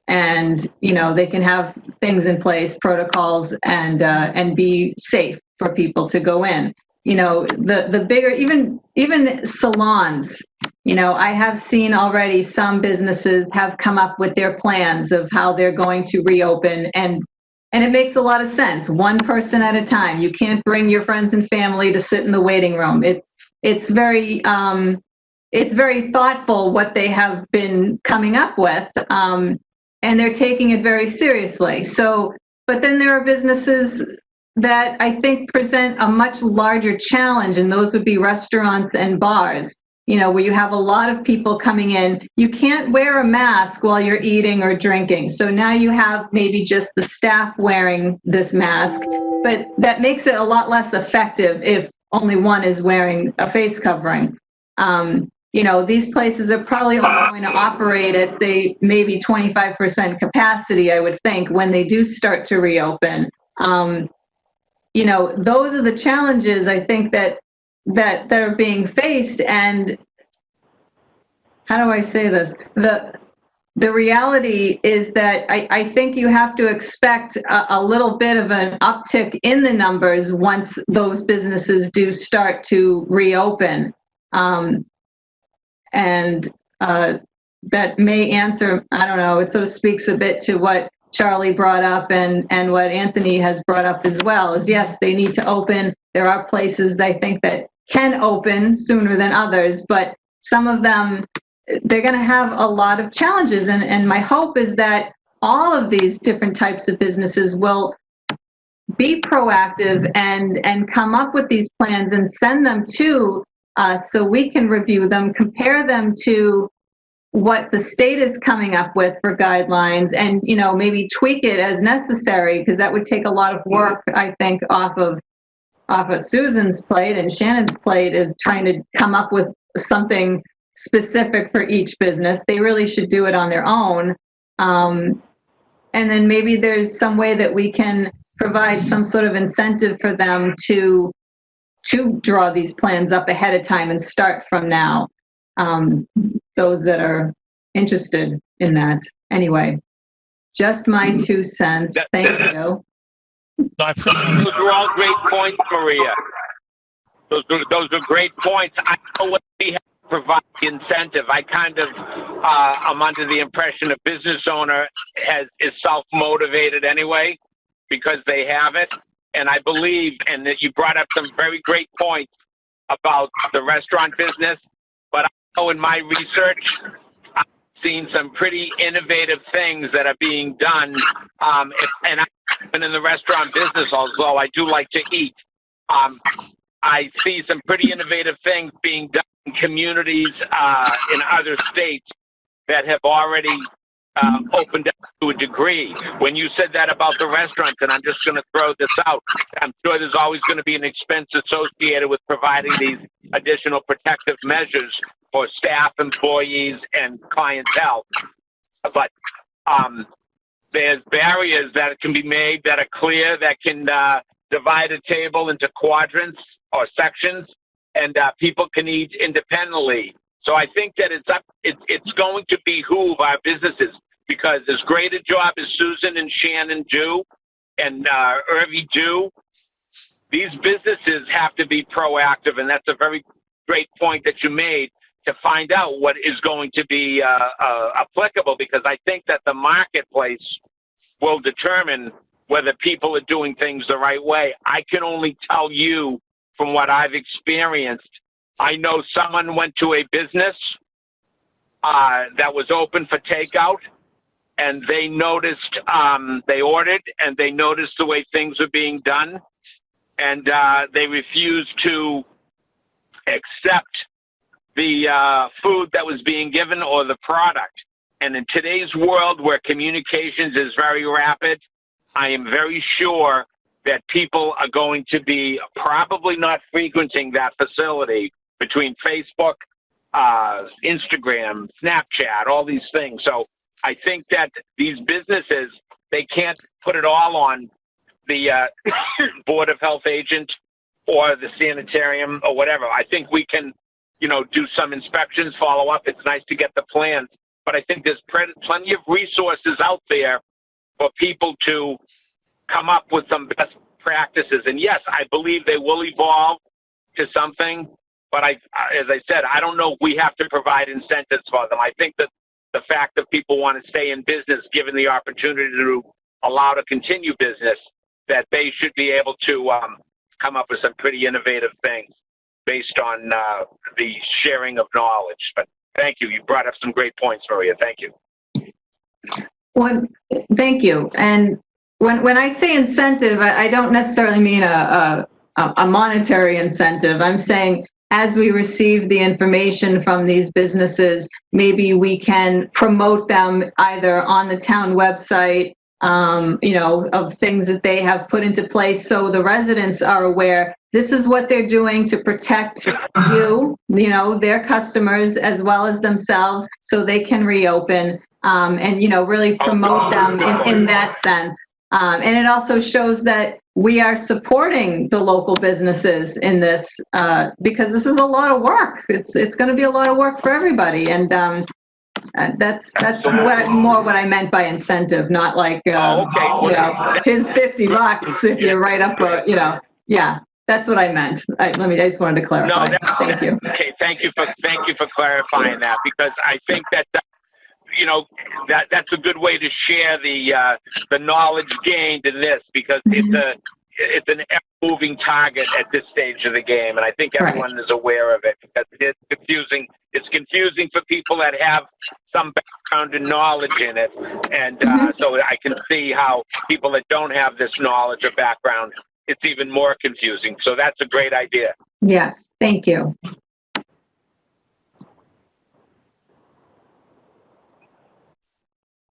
and, they can have things in place, protocols, and be safe for people to go in. The bigger, even salons, I have seen already some businesses have come up with their plans of how they're going to reopen, and it makes a lot of sense. One person at a time. You can't bring your friends and family to sit in the waiting room. It's very thoughtful what they have been coming up with, and they're taking it very seriously. So, but then there are businesses that I think present a much larger challenge, and those would be restaurants and bars. where you have a lot of people coming in, you can't wear a mask while you're eating or drinking. So now you have maybe just the staff wearing this mask, but that makes it a lot less effective if only one is wearing a face covering. These places are probably only going to operate at, say, maybe 25% capacity, I would think, when they do start to reopen. Those are the challenges I think that are being faced. And how do I say this? The reality is that I think you have to expect a little bit of an uptick in the numbers once those businesses do start to reopen. That may answer, I don't know, it sort of speaks a bit to what Charlie brought up and what Anthony has brought up as well, is yes, they need to open. There are places I think that can open sooner than others, but some of them, they're going to have a lot of challenges. And my hope is that all of these different types of businesses will be proactive and come up with these plans and send them to us so we can review them, compare them to what the state is coming up with for guidelines, and maybe tweak it as necessary, because that would take a lot of work, I think, off of Susan's plate and Shannon's plate of trying to come up with something specific for each business. They really should do it on their own. And then maybe there's some way that we can provide some sort of incentive for them to draw these plans up ahead of time and start from now. Those that are interested in that. Anyway, just my 2 cents. Thank you. I appreciate Those are all great points, Maria. Those are great points. I know what we have to provide the incentive. I kind of I'm under the impression a business owner is self-motivated anyway because they have it. And I believe, and that you brought up some very great points about the restaurant business, but I know in my research, I've seen some pretty innovative things that are being done. And I've been in the restaurant business, although I do like to eat. I see some pretty innovative things being done in communities in other states that have already opened up to a degree. When you said that about the restaurants, and I'm just going to throw this out, I'm sure there's always going to be an expense associated with providing these additional protective measures for staff, employees, and clientele. But there's barriers that can be made that are clear, that can divide a table into quadrants or sections, and people can eat independently. So I think that it's going to behoove our businesses, because as great a job as Susan and Shannon do and Irvi do, these businesses have to be proactive, and that's a very great point that you made, to find out what is going to be applicable, because I think that the marketplace will determine whether people are doing things the right way. I can only tell you from what I've experienced. I know someone went to a business that was open for takeout, and they noticed, they ordered, and they noticed the way things were being done, and they refused to accept the food that was being given or the product. And in today's world where communications is very rapid, I am very sure that people are going to be probably not frequenting that facility between Facebook, Instagram, Snapchat, all these things. So I think that these businesses, they can't put it all on the Board of Health agent or the sanitarium or whatever. I think we can, do some inspections, follow up. It's nice to get the plans, but I think there's plenty of resources out there for people to come up with some best practices. And yes, I believe they will evolve to something, but as I said, I don't know if we have to provide incentives for them. I think that the fact that people want to stay in business, given the opportunity to allow to continue business, that they should be able to come up with some pretty innovative things based on the sharing of knowledge. But thank you. You brought up some great points, Maria. Thank you. Well, thank you. And when I say incentive, I don't necessarily mean a monetary incentive. I'm saying as we receive the information from these businesses, maybe we can promote them either on the town website, of things that they have put into place so the residents are aware this is what they're doing to protect their customers as well as themselves so they can reopen and really promote them in that sense. And it also shows that we are supporting the local businesses in this because this is a lot of work. It's going to be a lot of work for everybody. And that's what I meant by incentive, not like, here's $50 if you write up yeah, that's what I meant. I just wanted to clarify. No, Thank you. Okay, thank you for clarifying that, because I think that that's a good way to share the knowledge gained in this, because it's an moving target at this stage of the game, and I think everyone is aware of it, because it's confusing. It's confusing for people that have some background and knowledge in it, and so I can see how people that don't have this knowledge or background, it's even more confusing. So that's a great idea. Yes, thank you.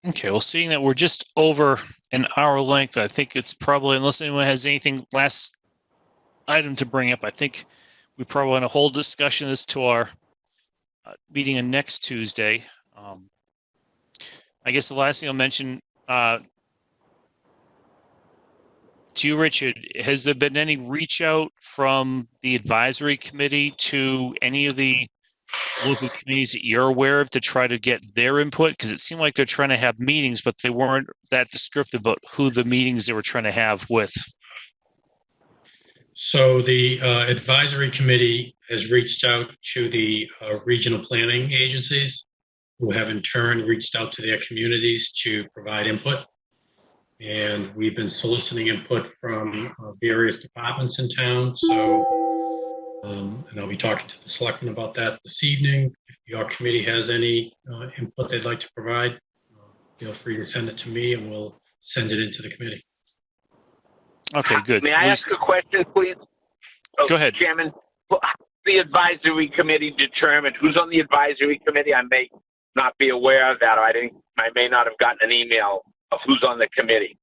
Okay, well, seeing that we're just over an hour length, I think it's probably, unless anyone has anything last item to bring up, I think we probably want to hold discussion this to our meeting on next Tuesday. I guess the last thing I'll mention to you, Richard, has there been any reach out from the advisory committee to any of the local committees that you're aware of to try to get their input? Because it seemed like they're trying to have meetings, but they weren't that descriptive about who the meetings they were trying to have with. So the advisory committee has reached out to the regional planning agencies, who have in turn reached out to their communities to provide input. And we've been soliciting input from various departments in town. So, and I'll be talking to the selectmen about that this evening. If your committee has any input they'd like to provide, feel free to send it to me and we'll send it into the committee. Okay, good. May I ask a question, please? Go ahead. Chairman, how does the advisory committee determine who's on the advisory committee? I may not be aware of that, or I may not have gotten an email of who's on the committee.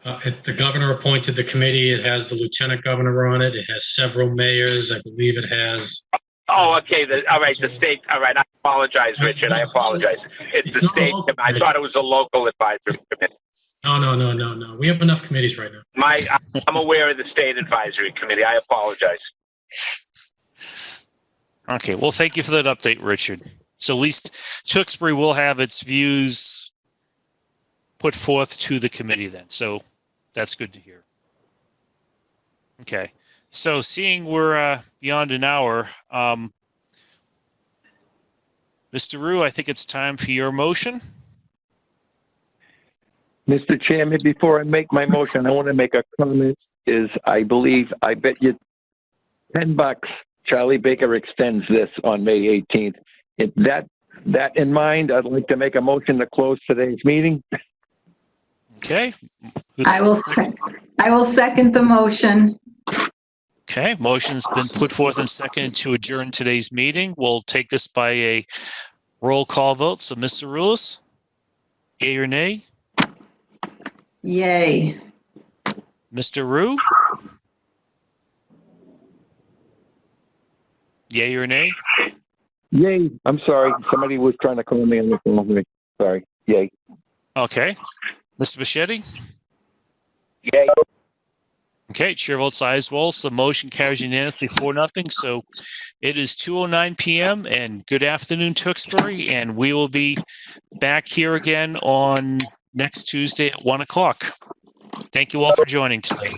The governor appointed the committee. It has the lieutenant governor on it. It has several mayors. I believe it has. Oh, okay. All right. The state. All right. I apologize, Richard. I apologize. It's the state. I thought it was a local advisory committee. No. We have enough committees right now. I'm aware of the state advisory committee. I apologize. Okay. Well, thank you for that update, Richard. So at least Tewksbury will have its views put forth to the committee then. So that's good to hear. Okay. So seeing we're beyond an hour, Mr. Rue, I think it's time for your motion. Mr. Chairman, before I make my motion, I want to make a comment. I bet you $10 Charlie Baker extends this on May 18th. That in mind, I'd like to make a motion to close today's meeting. Okay. I will second the motion. Okay, motion's been put forth and seconded to adjourn today's meeting. We'll take this by a roll call vote. So, Ms. Aroulis, yea or nay? Yay. Mr. Rue? Yay or nay? Yay. I'm sorry. Somebody was trying to call me on the phone. Sorry. Yay. Okay. Mr. Bichetti? Yay. Okay, chair votes aye as well. So the motion carries unanimously 4-0. So it is 2:09 p.m. and good afternoon, Tewksbury. And we will be back here again on next Tuesday at 1 o'clock. Thank you all for joining today.